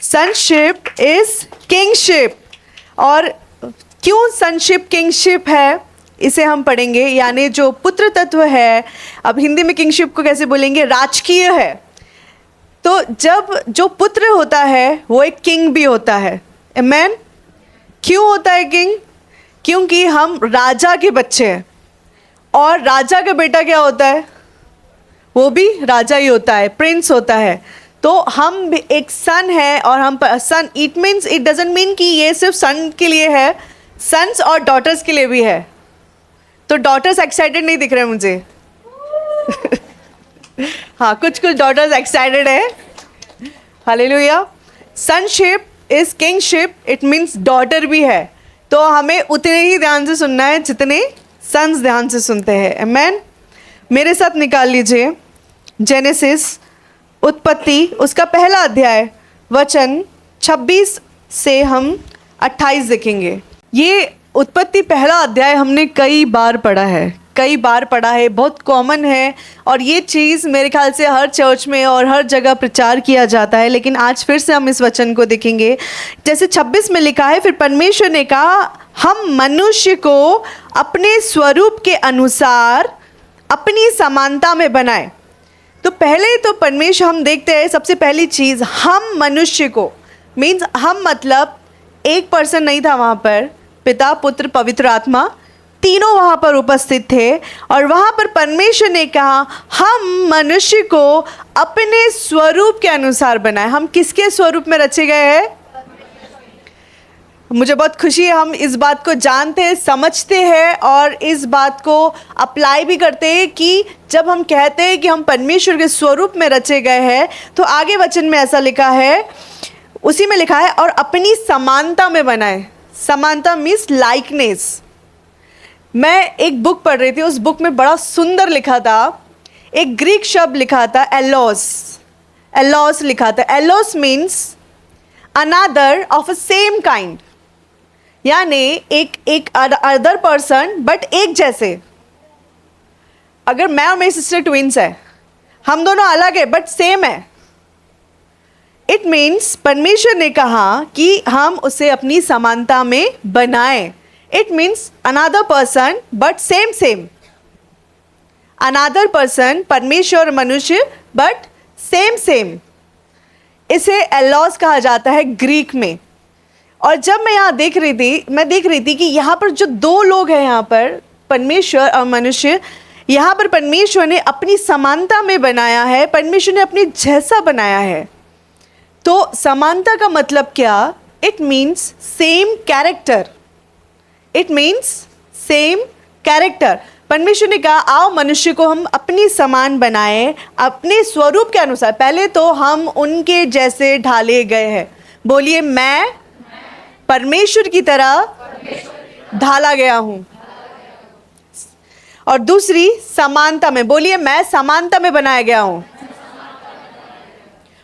sonship is kingship। और क्यों sonship kingship है इसे हम पढ़ेंगे। यानी जो पुत्र तत्व है, अब हिंदी में किंगशिप को कैसे बोलेंगे, राजकीय है। तो जब जो पुत्र होता है वो एक किंग भी होता है। आमेन। क्यों होता है किंग? क्योंकि हम राजा के बच्चे हैं, और राजा का बेटा क्या होता है, वो भी राजा ही होता है, प्रिंस होता है। तो हम भी एक सन है, और हम son, it means, it doesn't mean कि ये सिर्फ सन के लिए है, सन्स और डॉटर्स के लिए भी है। तो डॉटर्स एक्साइटेड नहीं दिख रहे मुझे हाँ, कुछ कुछ डॉटर्स एक्साइटेड है। Hallelujah. Sonship is kingship, it means daughter भी है। तो हमें उतने ही ध्यान से सुनना है जितने सन्स ध्यान से सुनते हैं। आमेन। मेरे साथ निकाल लीजिए जेनेसिस, उत्पत्ति, उसका पहला अध्याय, वचन 26 से हम 28 देखेंगे। ये उत्पत्ति पहला अध्याय हमने कई बार पढ़ा है, बहुत कॉमन है, और ये चीज़ मेरे ख्याल से हर चर्च में और हर जगह प्रचार किया जाता है। लेकिन आज फिर से हम इस वचन को देखेंगे। जैसे 26 में लिखा है, फिर परमेश्वर ने कहा, हम मनुष्य को अपने स्वरूप के अनुसार अपनी समानता में बनाए। तो पहले तो परमेश्वर, हम देखते हैं सबसे पहली चीज़, हम मनुष्य को, मीन्स हम मतलब एक पर्सन नहीं था वहाँ पर, पिता पुत्र पवित्र आत्मा तीनों वहाँ पर उपस्थित थे। और वहाँ पर परमेश्वर ने कहा, हम मनुष्य को अपने स्वरूप के अनुसार बनाए। हम किसके स्वरूप में रचे गए हैं? मुझे बहुत खुशी है, हम इस बात को जानते हैं, समझते हैं, और इस बात को अप्लाई भी करते हैं कि जब हम कहते हैं कि हम परमेश्वर के स्वरूप में रचे गए हैं, तो आगे वचन में ऐसा लिखा है, उसी में लिखा है, और अपनी समानता में बनाए। समानता मीन्स लाइकनेस। मैं एक बुक पढ़ रही थी, उस बुक में बड़ा सुंदर लिखा था, एक ग्रीक शब्द लिखा था, एलोस लिखा था। Allos means another of a same kind, यानी एक अदर पर्सन बट एक जैसे। अगर मैं और मेरी सिस्टर ट्विंस है, हम दोनों अलग है बट सेम है। इट मीन्स परमेश्वर ने कहा कि हम उसे अपनी समानता में बनाएं। It means another person but same. Another person, परमेश्वर मनुष्य बट सेम। इसे एलोस कहा जाता है ग्रीक में। और जब मैं यहाँ देख रही थी कि यहाँ पर जो दो लोग हैं, यहाँ पर परमेश्वर और मनुष्य, यहाँ पर परमेश्वर ने अपनी समानता में बनाया है, परमेश्वर ने अपने जैसा बनाया है। तो समानता का मतलब क्या? It means same character. It means same character. परमेश्वर ने कहा, आओ मनुष्य को हम अपनी समान बनाएं, अपने स्वरूप के अनुसार। पहले तो हम उनके जैसे ढाले गए हैं। बोलिए, मैं परमेश्वर की तरह ढाला गया हूं। और दूसरी, समानता में। बोलिए, मैं समानता में बनाया गया हूं।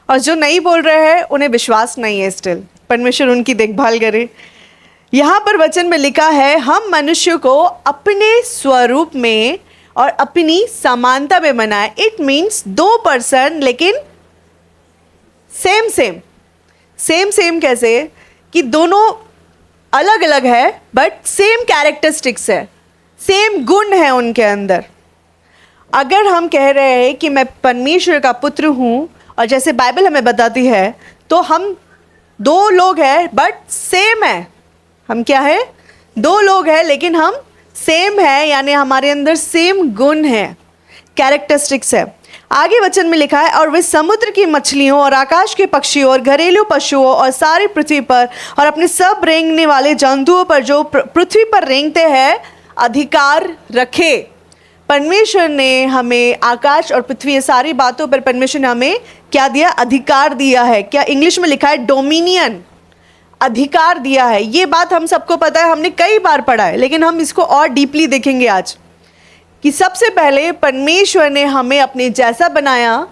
और जो नहीं बोल रहे हैं उन्हें विश्वास नहीं है स्टिल। परमेश्वर उनकी देखभाल करे। यहाँ पर वचन में लिखा है, हम मनुष्य को अपने स्वरूप में और अपनी समानता में बनाए। इट मीन्स दो पर्सन लेकिन सेम कैसे कि दोनों अलग अलग है बट सेम कैरेक्टरिस्टिक्स है, सेम गुण है उनके अंदर। अगर हम कह रहे हैं कि मैं परमेश्वर का पुत्र हूँ, और जैसे बाइबल हमें बताती है, तो हम दो लोग हैं बट सेम है। हम क्या है? दो लोग हैं लेकिन हम सेम है, यानी हमारे अंदर सेम गुण है, कैरेक्टरिस्टिक्स है। आगे वचन में लिखा है, और वे समुद्र की मछलियों और आकाश के पक्षियों और घरेलू पशुओं और सारी पृथ्वी पर और अपने सब रेंगने वाले जंतुओं पर जो पृथ्वी पर रेंगते हैं अधिकार रखे। परमेश्वर ने हमें आकाश और पृथ्वी, ये सारी बातों पर परमेश्वर ने हमें क्या दिया? अधिकार दिया है। क्या इंग्लिश में लिखा है? डोमिनियन, अधिकार दिया है। ये बात हम सबको पता है, हमने कई बार पढ़ा है, लेकिन हम इसको और डीपली देखेंगे आज कि सबसे पहले परमेश्वर ने हमें अपने जैसा बनाया,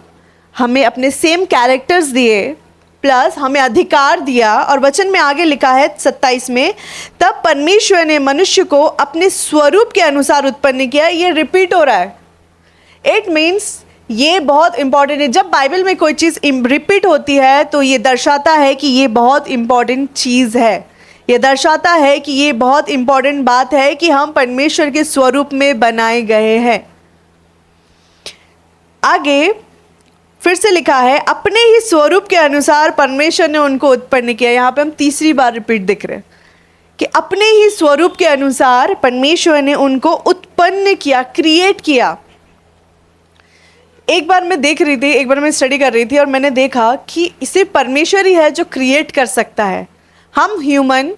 हमें अपने सेम कैरेक्टर्स दिए, प्लस हमें अधिकार दिया। और वचन में आगे लिखा है 27 में, तब परमेश्वर ने मनुष्य को अपने स्वरूप के अनुसार उत्पन्न किया। ये रिपीट हो रहा है। इट मीन्स ये बहुत इंपॉर्टेंट है। जब बाइबल में कोई चीज़ रिपीट होती है तो ये दर्शाता है कि ये बहुत इंपॉर्टेंट चीज़ है, ये दर्शाता है कि ये बहुत इंपॉर्टेंट बात है कि हम परमेश्वर के स्वरूप में बनाए गए हैं। आगे फिर से लिखा है, अपने ही स्वरूप के अनुसार परमेश्वर ने उनको उत्पन्न किया। यहाँ पे हम तीसरी बार रिपीट दिख रहे हैं कि अपने ही स्वरूप के अनुसार परमेश्वर ने उनको उत्पन्न किया, क्रिएट किया। एक बार मैं देख रही थी, एक बार मैं स्टडी कर रही थी और मैंने देखा कि इसे परमेश्वर ही है जो क्रिएट कर सकता है। हम ह्यूमन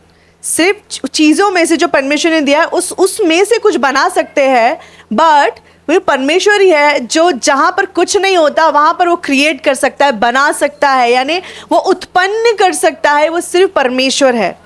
सिर्फ चीज़ों में से जो परमेश्वर ने दिया है उसमें से कुछ बना सकते हैं, बट वो परमेश्वर ही है जो जहाँ पर कुछ नहीं होता वहाँ पर वो क्रिएट कर सकता है, बना सकता है, यानी वो उत्पन्न कर सकता है। वो सिर्फ परमेश्वर है।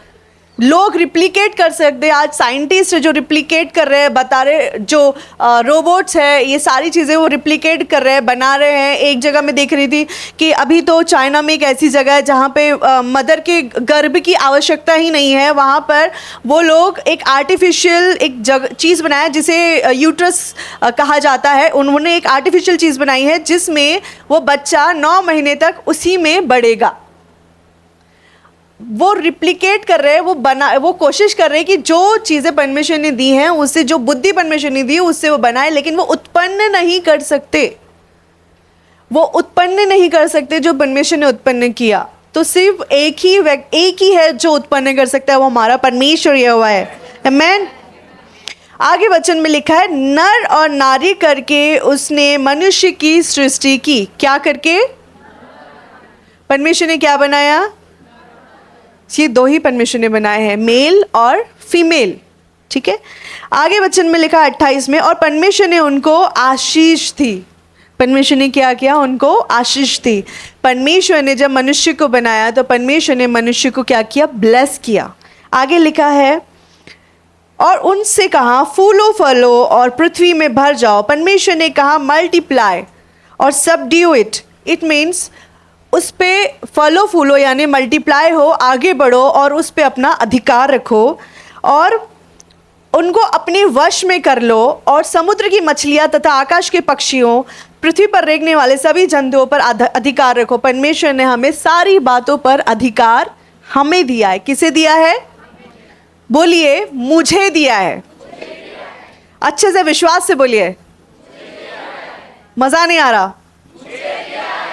लोग रिप्लिकेट कर सकते हैं। आज साइंटिस्ट जो रिप्लिकेट कर रहे हैं, बता रहे, जो रोबोट्स है, ये सारी चीज़ें वो रिप्लिकेट कर रहे हैं, बना रहे हैं। एक जगह मैं देख रही थी कि अभी तो चाइना में एक ऐसी जगह है जहाँ पे मदर के गर्भ की आवश्यकता ही नहीं है। वहाँ पर वो लोग एक आर्टिफिशियल एक चीज़ बनाया जिसे यूट्रस कहा जाता है। उन्होंने एक आर्टिफिशियल चीज़ बनाई है जिसमें वो बच्चा 9 महीने तक उसी में बढ़ेगा। वो रिप्लिकेट कर रहे हैं, वो कोशिश कर रहे हैं कि जो चीज़ें परमेश्वर ने दी हैं उससे, जो बुद्धि परमेश्वर ने दी है उससे वो बनाए, लेकिन वो उत्पन्न नहीं कर सकते। वो उत्पन्न नहीं कर सकते जो परमेश्वर ने उत्पन्न किया। तो सिर्फ एक ही है जो उत्पन्न कर सकता है, वो हमारा परमेश्वर यहोवा है। आमीन। आगे वचन में लिखा है, नर और नारी करके उसने मनुष्य की सृष्टि की। क्या करके? परमेश्वर ने क्या बनाया? ये 2 ही परमेश्वर ने बनाए हैं, मेल और फीमेल। ठीक है। आगे वचन में लिखा 28 में, और परमेश्वर ने उनको आशीष थी। परमेश्वर ने क्या किया? उनको आशीष थी। परमेश्वर ने जब मनुष्य को बनाया तो परमेश्वर ने मनुष्य को क्या किया? ब्लेस किया। आगे लिखा है, और उनसे कहा, फूलो फलो और पृथ्वी में भर जाओ। परमेश्वर ने कहा, मल्टीप्लाई और सबड्यू इट। इट मीन्स उस पे फलो फूलो, यानी मल्टीप्लाई हो, आगे बढ़ो और उस पे अपना अधिकार रखो और उनको अपने वश में कर लो। और समुद्र की मछलियाँ तथा आकाश के पक्षियों, पृथ्वी पर रेंगने वाले सभी जंतुओं पर अधिकार रखो। परमेश्वर ने हमें सारी बातों पर अधिकार हमें दिया है। किसे दिया है? बोलिए, मुझे दिया है। अच्छे से विश्वास से बोलिए, मज़ा नहीं आ रहा?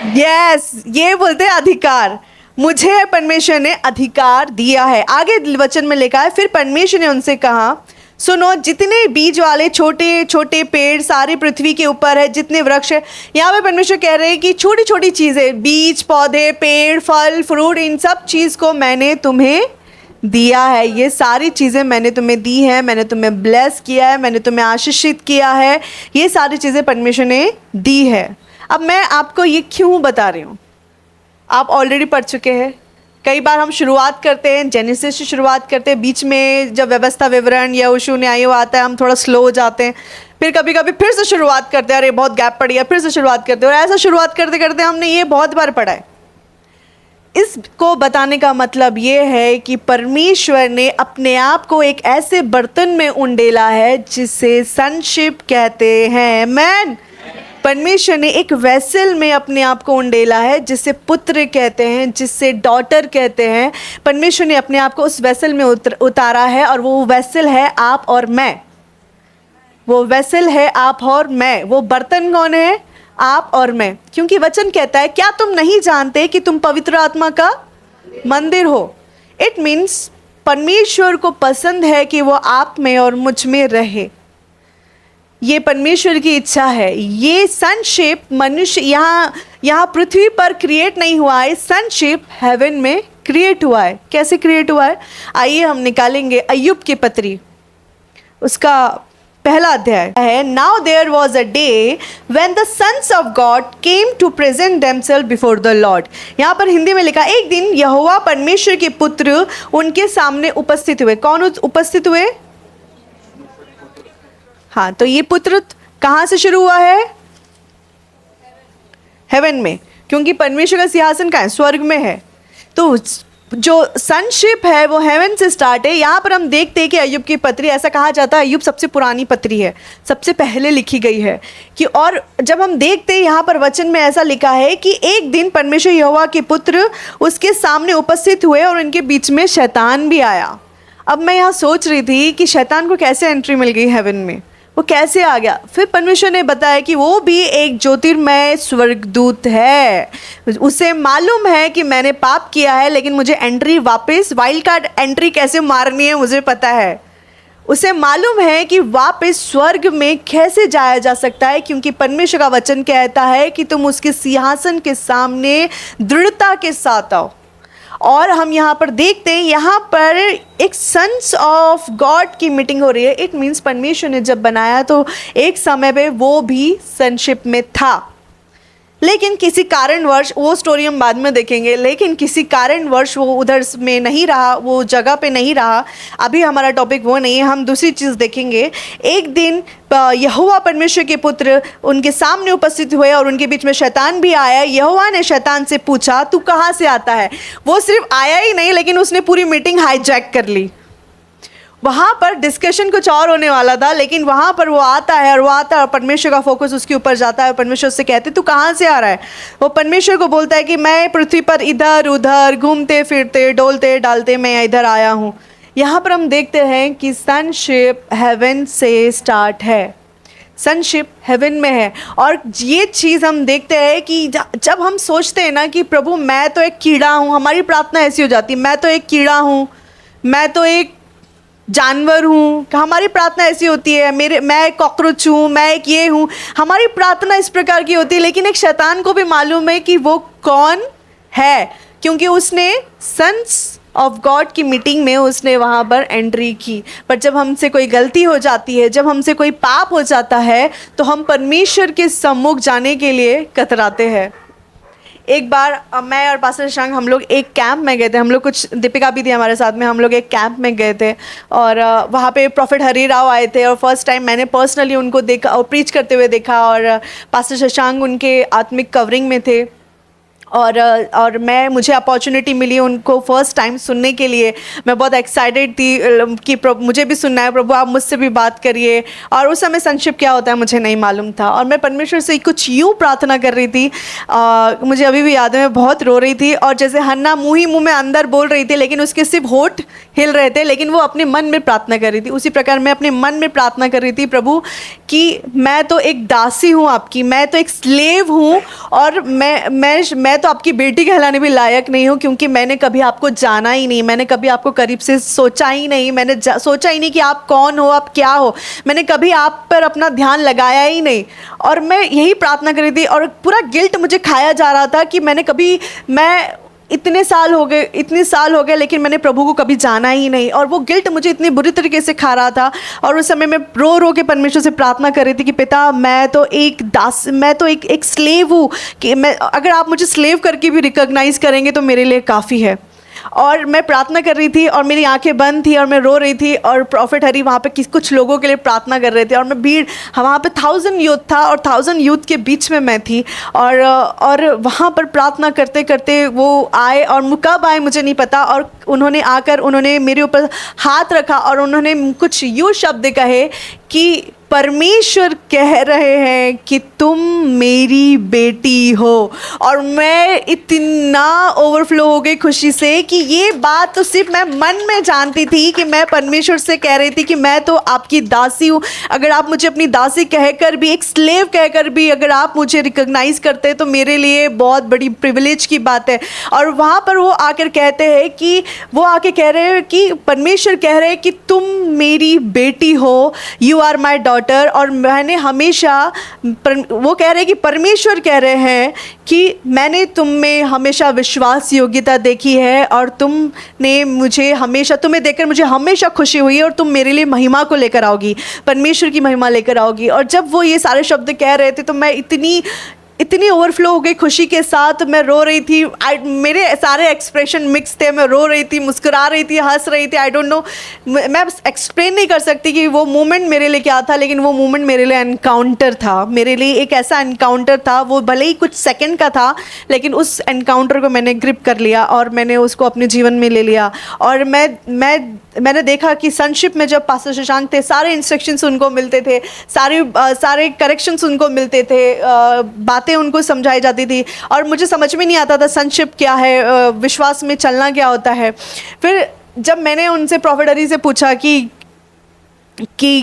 यस, ये बोलते हैं अधिकार। मुझे परमेश्वर ने अधिकार दिया है। आगे वचन में लिखा है, फिर परमेश्वर ने उनसे कहा, सुनो, जितने बीज वाले छोटे छोटे पेड़ सारी पृथ्वी के ऊपर है, जितने वृक्ष है। यहाँ पे परमेश्वर कह रहे हैं कि छोटी छोटी चीज़ें, बीज, पौधे, पेड़, फल, फ्रूट, इन सब चीज़ को मैंने तुम्हें दिया है। ये सारी चीज़ें मैंने तुम्हें दी है, मैंने तुम्हें ब्लेस किया है, मैंने तुम्हें आशीषित किया है। ये सारी चीज़ें परमेश्वर ने दी है। अब मैं आपको ये क्यों बता रही हूँ? आप ऑलरेडी पढ़ चुके हैं। कई बार हम शुरुआत करते हैं, जेनेसिस से शुरुआत करते हैं, बीच में जब व्यवस्था विवरण या यहोशू न्यायों आता है हम थोड़ा स्लो हो जाते हैं, फिर कभी कभी फिर से शुरुआत करते हैं, अरे बहुत गैप पड़ गया, फिर से शुरुआत करते हैं, और ऐसा शुरुआत करते करते हमने ये बहुत बार पढ़ा है। इसको बताने का मतलब ये है कि परमेश्वर ने अपने आप को एक ऐसे बर्तन में उंडेला है जिसे सनशिप कहते हैं। आमीन। परमेश्वर ने एक वेसल में अपने आप को उंडेला है जिसे पुत्र कहते हैं, जिसे डॉटर कहते हैं। परमेश्वर ने अपने आप को उस वेसल में उतारा है, और वो वेसल है आप और मैं। वो वेसल है आप और मैं। वो बर्तन कौन है? आप और मैं। क्योंकि वचन कहता है, क्या तुम नहीं जानते कि तुम पवित्र आत्मा का मंदिर हो? इट मीन्स परमेश्वर को पसंद है कि वो आप में और मुझ में रहे। ये परमेश्वर की इच्छा है। ये सनशिप मनुष्य यहाँ पृथ्वी पर क्रिएट नहीं हुआ है, सनशिप हेवन में क्रिएट हुआ है। कैसे क्रिएट हुआ है? आइए हम निकालेंगे अय्यूब की पत्री, उसका पहला अध्याय है। Now there was a day when the sons of God came to present themselves before the Lord. यहाँ पर हिंदी में लिखा, एक दिन यहोवा परमेश्वर के पुत्र उनके सामने उपस्थित हुए। कौन उपस्थित हुए? हाँ, तो ये पुत्र कहाँ से शुरू हुआ है? हेवन में, क्योंकि परमेश्वर का सिंहासन कहाँ है? स्वर्ग में है। तो जो सनशिप है वो हेवन से स्टार्ट है। यहाँ पर हम देखते हैं कि अय्यूब की पत्री, ऐसा कहा जाता है अय्यूब सबसे पुरानी पत्री है, सबसे पहले लिखी गई है कि, और जब हम देखते हैं यहाँ पर वचन में ऐसा लिखा है कि एक दिन परमेश्वर यहोवा के पुत्र उसके सामने उपस्थित हुए और उनके बीच में शैतान भी आया। अब मैं यहाँ सोच रही थी कि शैतान को कैसे एंट्री मिल गई हेवन में, वो कैसे आ गया। फिर परमेश्वर ने बताया कि वो भी एक ज्योतिर्मय स्वर्गदूत है, उसे मालूम है कि मैंने पाप किया है, लेकिन मुझे एंट्री वापस, वाइल्ड कार्ड एंट्री कैसे मारनी है मुझे पता है। उसे मालूम है कि वापस स्वर्ग में कैसे जाया जा सकता है, क्योंकि परमेश्वर का वचन कहता है कि तुम उसके सिंहासन के सामने दृढ़ता के साथ आओ। और हम यहाँ पर देखते हैं, यहाँ पर एक सन्स ऑफ गॉड की मीटिंग हो रही है। इट मीन्स परमेश्वर ने जब बनाया तो एक समय पे वो भी सनशिप में था, लेकिन किसी कारणवश, वो स्टोरी हम बाद में देखेंगे, लेकिन किसी कारणवश वो उधर में नहीं रहा, वो जगह पे नहीं रहा। अभी हमारा टॉपिक वो नहीं है, हम दूसरी चीज़ देखेंगे। एक दिन यहोवा परमेश्वर के पुत्र उनके सामने उपस्थित हुए और उनके बीच में शैतान भी आया। यहोवा ने शैतान से पूछा तू कहाँ से आता है। वो सिर्फ आया ही नहीं, लेकिन उसने पूरी मीटिंग हाईजैक कर ली। वहाँ पर डिस्कशन कुछ और होने वाला था, लेकिन वहाँ पर वो आता है और परमेश्वर का फोकस उसके ऊपर जाता है। परमेश्वर से कहते तू कहाँ से आ रहा है। वो परमेश्वर को बोलता है कि मैं पृथ्वी पर इधर उधर घूमते फिरते डोलते डालते मैं इधर आया हूँ। यहाँ पर हम देखते हैं कि सनशिप हेवन से स्टार्ट है, सनशिप हेवन में है। और ये चीज़ हम देखते हैं कि जब हम सोचते हैं ना कि प्रभु मैं तो एक कीड़ा हूँ, हमारी प्रार्थना ऐसी हो जाती है, मैं तो एक कीड़ा हूँ, मैं तो एक जानवर हूँ, हमारी प्रार्थना ऐसी होती है, मैं एक कॉकरोच हूँ, मैं एक ये हूँ, हमारी प्रार्थना इस प्रकार की होती है। लेकिन एक शैतान को भी मालूम है कि वो कौन है, क्योंकि उसने सन्स ऑफ गॉड की मीटिंग में उसने वहाँ पर एंट्री की। पर जब हमसे कोई गलती हो जाती है, जब हमसे कोई पाप हो जाता है, तो हम परमेश्वर के सम्मुख जाने के लिए कतराते हैं। एक बार मैं और पास्टर शशांक हम लोग एक कैंप में गए थे, हम लोग कुछ, दीपिका भी थी हमारे साथ में, हम लोग एक कैंप में गए थे और वहाँ पे प्रॉफिट हरी राव आए थे और फर्स्ट टाइम मैंने पर्सनली उनको देखा और प्रीच करते हुए देखा। और पास्टर शशांक उनके आत्मिक कवरिंग में थे और मुझे अपॉर्चुनिटी मिली उनको फर्स्ट टाइम सुनने के लिए। मैं बहुत एक्साइटेड थी कि मुझे भी सुनना है, प्रभु आप मुझसे भी बात करिए। और उस समय संशिप क्या होता है मुझे नहीं मालूम था और मैं परमेश्वर से कुछ यूँ प्रार्थना कर रही थी। मुझे अभी भी याद है, मैं बहुत रो रही थी और जैसे हन्ना मुँह ही मुँह में अंदर बोल रही थी, लेकिन उसके सिर्फ होठ हिल रहे थे, लेकिन वो अपने मन में प्रार्थना कर रही थी। उसी प्रकार मैं अपने मन में प्रार्थना कर रही थी, प्रभु कि मैं तो एक दासी हूँ आपकी, मैं तो एक स्लेव हूँ और मैं तो आपकी बेटी कहलाने भी लायक नहीं हूँ, क्योंकि मैंने कभी आपको जाना ही नहीं, मैंने कभी आपको करीब से सोचा ही नहीं, मैंने सोचा ही नहीं कि आप कौन हो, आप क्या हो, मैंने कभी आप पर अपना ध्यान लगाया ही नहीं। और मैं यही प्रार्थना कर रही थी और पूरा गिल्ट मुझे खाया जा रहा था कि मैं इतने साल हो गए लेकिन मैंने प्रभु को कभी जाना ही नहीं। और वो गिल्ट मुझे इतनी बुरी तरीके से खा रहा था और उस समय मैं रो रो के परमेश्वर से प्रार्थना कर रही थी कि पिता मैं तो एक स्लेव हूँ, कि मैं, अगर आप मुझे स्लेव करके भी रिकॉग्नाइज़ करेंगे तो मेरे लिए काफ़ी है। और मैं प्रार्थना कर रही थी और मेरी आंखें बंद थी और मैं रो रही थी और प्रॉफिट हरी वहाँ पे कुछ लोगों के लिए प्रार्थना कर रहे थे और मैं भीड़, वहाँ पे 1000 यूथ था और 1000 यूथ के बीच में मैं थी और वहाँ पर प्रार्थना करते करते वो आए और कब आए मुझे नहीं पता। और उन्होंने मेरे ऊपर हाथ रखा और उन्होंने कुछ यूँ शब्द कहे कि परमेश्वर कह रहे हैं कि तुम मेरी बेटी हो। और मैं इतना ओवरफ्लो हो गई खुशी से कि ये बात तो सिर्फ मैं मन में जानती थी कि मैं परमेश्वर से कह रही थी कि मैं तो आपकी दासी हूँ। अगर आप मुझे अपनी दासी कहकर भी, एक स्लेव कहकर भी अगर आप मुझे रिकॉग्नाइज़ करते तो मेरे लिए बहुत बड़ी प्रिविलेज की बात है। और वहाँ पर वो आकर कहते हैं कि वो आके कह रहे हैं कि परमेश्वर कह रहे हैं कि तुम मेरी बेटी हो, यू आर माई डॉटर। और मैंने हमेशा, वो कह रहे हैं कि परमेश्वर कह रहे हैं कि मैंने तुम में हमेशा विश्वास योग्यता देखी है और तुमने मुझे हमेशा, तुम्हें देखकर मुझे हमेशा खुशी हुई और तुम मेरे लिए महिमा को लेकर आओगी, परमेश्वर की महिमा लेकर आओगी। और जब वो ये सारे शब्द कह रहे थे तो मैं इतनी ओवरफ्लो हो गई खुशी के साथ, मैं रो रही थी। मेरे सारे एक्सप्रेशन मिक्स थे, मैं रो रही थी, मुस्कुरा रही थी, हंस रही थी। आई डोंट नो, मैं एक्सप्लेन नहीं कर सकती कि वो मोमेंट मेरे लिए क्या था, लेकिन वो मोमेंट मेरे लिए एनकाउंटर था। मेरे लिए एक ऐसा एनकाउंटर था, वो भले ही कुछ सेकंड का था, लेकिन उस एनकाउंटर को मैंने ग्रिप कर लिया और मैंने उसको अपने जीवन में ले लिया। और मैंने देखा कि सनशिप में जब पास्टर शशांक थे, सारे इंस्ट्रक्शंस उनको मिलते थे, सारे करेक्शंस उनको मिलते थे, बातें उनको समझाई जाती थी, और मुझे समझ में नहीं आता था सनशिप क्या है, विश्वास में चलना क्या होता है। फिर जब मैंने उनसे प्रॉफेट हरी से पूछा कि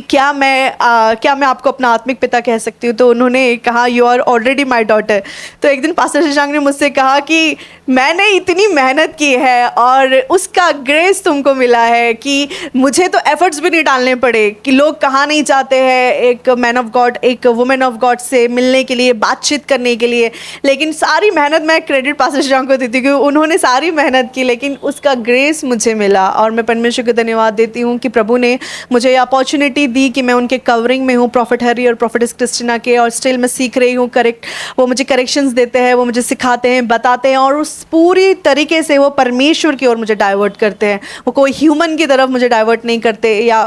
क्या मैं आपको अपना आत्मिक पिता कह सकती हूँ, तो उन्होंने कहा you are already my daughter. तो एक दिन पास्टर शशांक ने मुझसे कहा कि मैंने इतनी मेहनत की है और उसका ग्रेस तुमको मिला है कि मुझे तो एफर्ट्स भी नहीं डालने पड़े, कि लोग कहाँ नहीं चाहते हैं एक मैन ऑफ गॉड, एक वुमेन ऑफ गॉड से मिलने के लिए, बातचीत करने के लिए, लेकिन सारी मेहनत मैं क्रेडिट पास्टर शशांक को देती हूँ क्योंकि उन्होंने सारी मेहनत की, लेकिन उसका ग्रेस मुझे मिला। और मैं परमेश्वर को धन्यवाद देती हूँ कि प्रभु ने मुझे अपॉर्चुनिटी दी कि मैं उनके कवरिंग में हूँ, प्रॉफिट हरी और प्रॉफिटेस क्रिस्टिना के, और स्टिल मैं सीख रही हूँ। वो मुझे करेक्शंस देते हैं, वो मुझे सिखाते हैं, बताते हैं, और उस पूरी तरीके से वो परमेश्वर की ओर मुझे डाइवर्ट करते हैं। वो कोई ह्यूमन की तरफ मुझे डाइवर्ट नहीं करते, या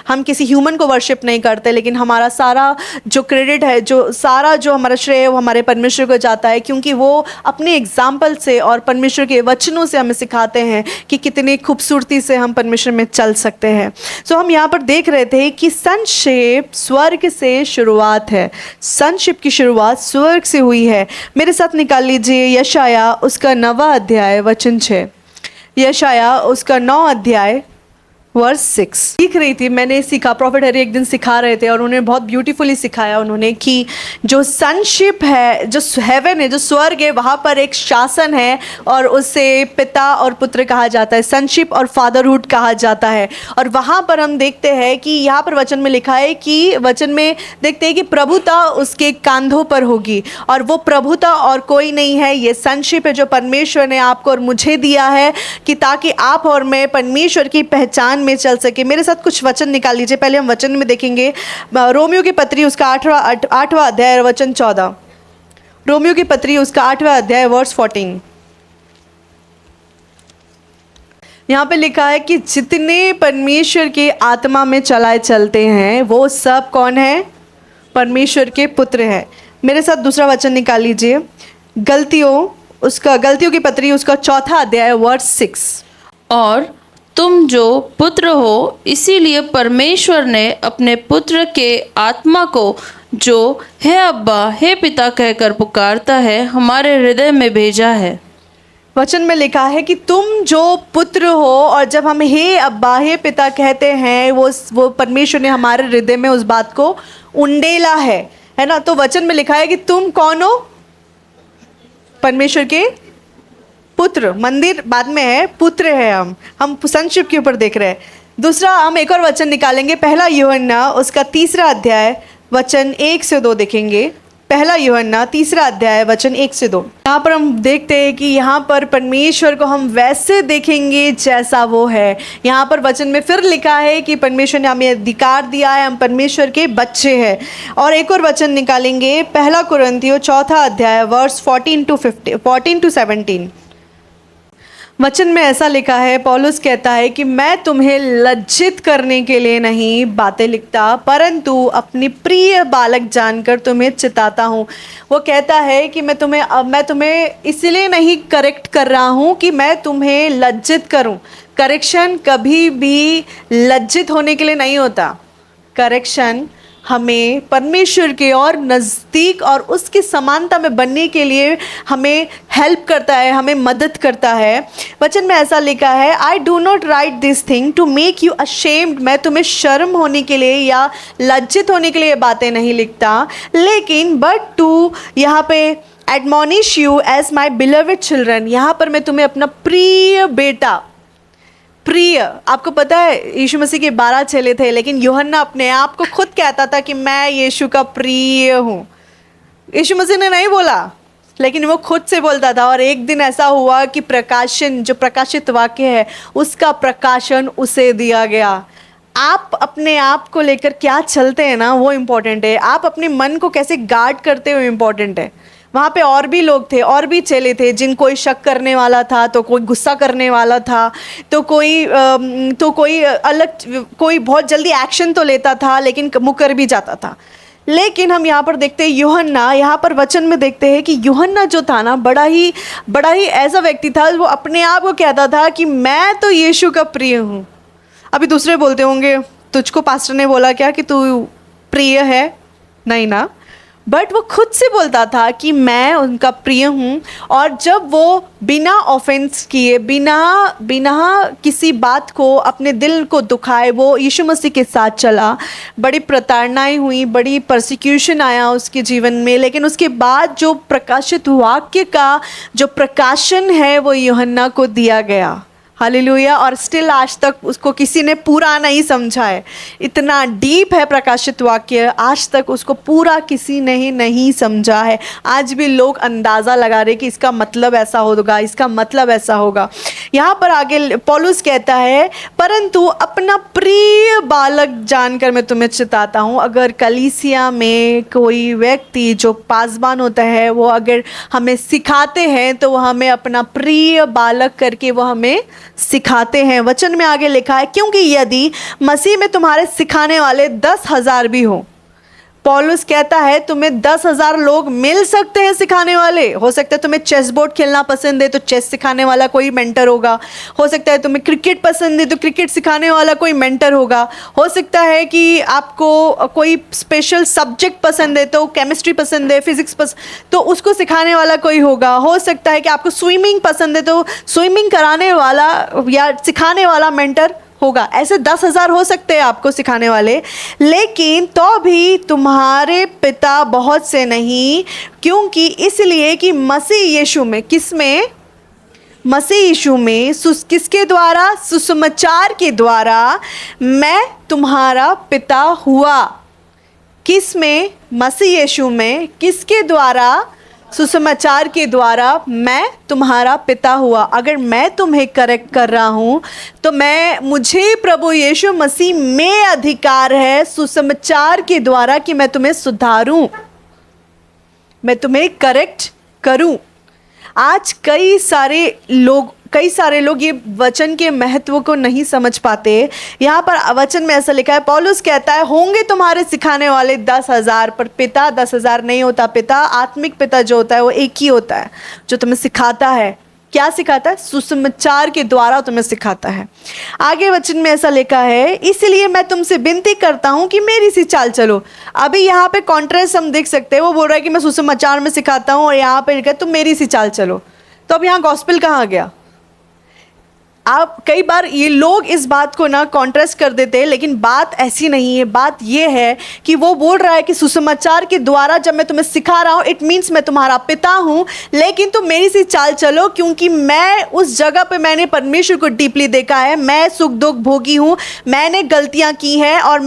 हम किसी ह्यूमन को वर्शिप नहीं करते, लेकिन हमारा सारा जो क्रेडिट है, जो हमारा श्रेय है, वो हमारे परमेश्वर को जाता है, क्योंकि वो अपने एग्जाम्पल से और परमेश्वर के वचनों से हमें सिखाते हैं कि कितनी खूबसूरती से हम परमेश्वर में चल सकते हैं। सो हम यहाँ पर देख रहे थे कि संक्षेप स्वर्ग से शुरुआत है, संक्षेप की शुरुआत स्वर्ग से हुई है। मेरे साथ निकाल लीजिए यशाया उसका 9वां अध्याय वचन 6, यशाया उसका 9 अध्याय वर्स 6। सीख रही थी, मैंने सीखा, प्रॉफिट हरी एक दिन सिखा रहे थे और उन्होंने बहुत ब्यूटीफुली सिखाया उन्होंने कि जो सनशिप है, जो हेवन है, जो स्वर्ग है, वहाँ पर एक शासन है और उसे पिता और पुत्र कहा जाता है, सनशिप और फादरहुड कहा जाता है। और वहाँ पर हम देखते हैं कि यहाँ पर वचन में लिखा है कि वचन में देखते हैं कि प्रभुता उसके कंधों पर होगी, और वो प्रभुता और कोई नहीं है, ये सनशिप है जो परमेश्वर ने आपको और मुझे दिया है कि ताकि आप और मैं परमेश्वर की पहचान में चल सके। मेरे साथ कुछ वचन निकाल लीजिए। पहले हम वचन में देखेंगे रोमियो की पत्री उसका 8वां अध्याय वचन 14, रोमियो की पत्री उसका 8वां अध्याय वर्स 14। यहाँ पे लिखा है कि जितने परमेश्वर के आत्मा में चलाए चलते हैं वो सब कौन है? परमेश्वर के पुत्र हैं। मेरे साथ दूसरा वचन निकाल लीजिए, गलतियों की पत्री उसका 4वां अध्याय वर्स 6। और तुम जो पुत्र हो, इसीलिए परमेश्वर ने अपने पुत्र के आत्मा को जो हे अब्बा हे पिता कहकर पुकारता है हमारे हृदय में भेजा है। वचन में लिखा है कि तुम जो पुत्र हो, और जब हम हे अब्बा हे पिता कहते हैं, वो परमेश्वर ने हमारे हृदय में उस बात को उंडेला है ना। तो वचन में लिखा है कि तुम कौन हो? परमेश्वर के पुत्र। मंदिर बाद में है, पुत्र है हम संक्षिप्त के ऊपर देख रहे हैं। दूसरा हम एक और वचन निकालेंगे, पहला यूहन्ना उसका 3रा अध्याय वचन 1 से 2 देखेंगे। पहला यूहन्ना 3रा अध्याय वचन 1 से 2। यहाँ पर हम देखते हैं कि यहाँ पर परमेश्वर को हम वैसे देखेंगे जैसा वो है। यहाँ पर वचन में फिर लिखा है कि परमेश्वर ने हमें अधिकार दिया है, हम परमेश्वर के बच्चे हैं। और एक और वचन निकालेंगे, पहला कुरिन्थियों 4 अध्याय वर्स 14 to 17। वचन में ऐसा लिखा है, पौलुस कहता है कि मैं तुम्हें लज्जित करने के लिए नहीं बातें लिखता, परंतु अपनी प्रिय बालक जानकर तुम्हें चिताता हूँ। वो कहता है कि मैं तुम्हें इसलिए नहीं करेक्ट कर रहा हूँ कि मैं तुम्हें लज्जित करूँ। करेक्शन कभी भी लज्जित होने के लिए नहीं होता। करेक्शन हमें परमेश्वर के और नज़दीक और उसकी समानता में बनने के लिए हमें हेल्प करता है, हमें मदद करता है। वचन में ऐसा लिखा है, I do not write this thing to make you ashamed. मैं तुम्हें शर्म होने के लिए या लज्जित होने के लिए बातें नहीं लिखता, लेकिन बट टू यहाँ पे admonish you as my beloved children. यहाँ पर मैं तुम्हें अपना प्रिय बेटा, प्रिय, आपको पता है यीशु मसीह के 12 चेले थे, लेकिन यूहन्ना अपने आप को खुद कहता था कि मैं यीशु का प्रिय हूँ। यीशु मसीह ने नहीं बोला, लेकिन वो खुद से बोलता था। और एक दिन ऐसा हुआ कि प्रकाशन, जो प्रकाशित वाक्य है, उसका प्रकाशन उसे दिया गया। आप अपने आप को लेकर क्या चलते हैं ना, वो इम्पोर्टेंट है। आप अपने मन को कैसे गार्ड करते हो इम्पोर्टेंट है। वहाँ पे और भी लोग थे, और भी चेले थे, जिन कोई शक करने वाला था, तो कोई गुस्सा करने वाला था, तो कोई अलग, कोई बहुत जल्दी एक्शन तो लेता था लेकिन मुकर भी जाता था। लेकिन हम यहाँ पर देखते हैं यूहन्ना, यहाँ पर वचन में देखते हैं कि यूहन्ना जो था ना, बड़ा ही ऐसा व्यक्ति था, वो अपने आप को कहता था कि मैं तो यीशु का प्रिय हूँ। अभी दूसरे बोलते होंगे, तुझको पास्टर ने बोला क्या कि तू प्रिय है? नहीं ना, बट वो खुद से बोलता था कि मैं उनका प्रिय हूँ। और जब वो बिना ऑफेंस किए, बिना किसी बात को, अपने दिल को दुखाए, वो यीशु मसीह के साथ चला। बड़ी प्रताड़नाएं हुई, बड़ी परसिक्यूशन आया उसके जीवन में, लेकिन उसके बाद जो प्रकाशित वाक्य का जो प्रकाशन है वो यूहन्ना को दिया गया। हालेलुया। और स्टिल आज तक उसको किसी ने पूरा नहीं समझा है। इतना डीप है प्रकाशित वाक्य, आज तक उसको पूरा किसी ने ही नहीं समझा है। आज भी लोग अंदाज़ा लगा रहे कि इसका मतलब ऐसा होगा, इसका मतलब ऐसा होगा। यहाँ पर आगे पौलुस कहता है, परंतु अपना प्रिय बालक जानकर मैं तुम्हें चिताता हूँ। अगर कलीसिया में कोई व्यक्ति जो पासबान होता है, वो अगर हमें सिखाते हैं, तो वो हमें अपना प्रिय बालक करके वो हमें सिखाते हैं। वचन में आगे लिखा है, क्योंकि यदि मसीह में तुम्हारे सिखाने वाले 10,000 भी हो। पौलुस कहता है तुम्हें 10,000 लोग मिल सकते हैं सिखाने वाले। हो सकता है तुम्हें चेस बोर्ड खेलना पसंद है तो चेस सिखाने वाला कोई मेंटर होगा। हो सकता है तुम्हें क्रिकेट पसंद है तो क्रिकेट सिखाने वाला कोई मेंटर होगा। हो सकता है कि आपको कोई स्पेशल सब्जेक्ट पसंद है तो केमिस्ट्री पसंद है, फिजिक्स पसंद तो उसको सिखाने वाला कोई होगा। हो सकता है कि आपको स्विमिंग पसंद है तो स्विमिंग कराने वाला या सिखाने वाला मेंटर होगा। ऐसे 10,000 हो सकते हैं आपको सिखाने वाले, लेकिन तो भी तुम्हारे पिता बहुत से नहीं, क्योंकि इसलिए कि मसीह यीशु में, किसमें? मसीह यीशु में, किसके द्वारा? सुसमाचार के द्वारा मैं तुम्हारा पिता हुआ। किसमें? मसीह यीशु में। किसके द्वारा? सुसमाचार के द्वारा मैं तुम्हारा पिता हुआ। अगर मैं तुम्हें करेक्ट कर रहा हूँ तो मुझे प्रभु यीशु मसीह में अधिकार है सुसमाचार के द्वारा कि मैं तुम्हें सुधारूं, मैं तुम्हें करेक्ट करूं। आज कई सारे लोग ये वचन के महत्व को नहीं समझ पाते। यहाँ पर वचन में ऐसा लिखा है, पौलुस कहता है होंगे तुम्हारे सिखाने वाले 10,000, पर पिता 10,000 नहीं होता। पिता, आत्मिक पिता जो होता है वो एक ही होता है, जो तुम्हें सिखाता है। क्या सिखाता है? सुसमाचार के द्वारा तुम्हें सिखाता है। आगे वचन में ऐसा लिखा है, इसलिए मैं तुमसे विनती करता हूँ कि मेरी सी चाल चलो। अभी यहाँ पे कॉन्ट्रास्ट हम देख सकते हैं। वो बोल रहा है कि मैं सुसमाचार में सिखाता हूँ, और यहाँ पे लिखा है तुम मेरी सी चाल चलो। तो अब यहाँ गॉस्पेल कहाँ गया? आप कई बार ये लोग इस बात को ना कॉन्ट्रास्ट कर देते हैं, लेकिन बात ऐसी नहीं है। बात ये है कि वो बोल रहा है कि सुसमाचार के द्वारा जब मैं तुम्हें सिखा रहा हूँ, इट मीन्स मैं तुम्हारा पिता हूँ, लेकिन तुम मेरी सी चाल चलो, क्योंकि मैं उस जगह पे मैंने परमेश्वर को डीपली देखा है। मैं सुख दुख भोगी हूँ, मैंने गलतियाँ की हैं, और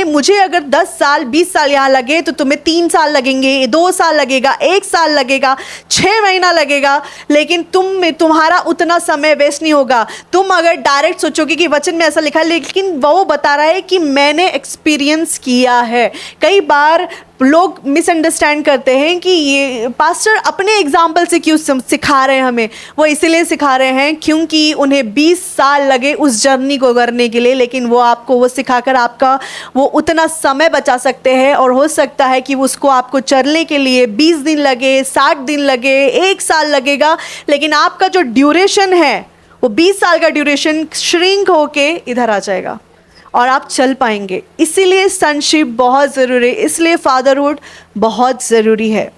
मुझे अगर 10 साल 20 साल यहाँ लगे तो तुम्हें 3 साल लगेंगे, 2 साल लगेगा, 1 साल लगेगा, 6 महीना लगेगा, लेकिन तुम्हारा उतना समय वेस्ट नहीं होगा। तुम अगर डायरेक्ट सोचोगे कि वचन में ऐसा लिखा है, लेकिन वो बता रहा है कि मैंने एक्सपीरियंस किया है। कई बार लोग मिसअंडरस्टैंड करते हैं कि ये पास्टर अपने एग्जाम्पल से क्यों सिखा रहे हैं हमें। वो इसीलिए सिखा रहे हैं क्योंकि उन्हें 20 साल लगे उस जर्नी को करने के लिए, लेकिन वो आपको वो सिखाकर आपका वो उतना समय बचा सकते हैं। और हो सकता है कि उसको आपको चलने के लिए 20 दिन लगे, 60 दिन लगे, 1 साल लगेगा, लेकिन आपका जो ड्यूरेशन है वो 20 साल का ड्यूरेशन श्रिंक होके इधर आ जाएगा और आप चल पाएंगे। इसीलिए सनशिप बहुत ज़रूरी है, इसलिए फादरहुड बहुत ज़रूरी है।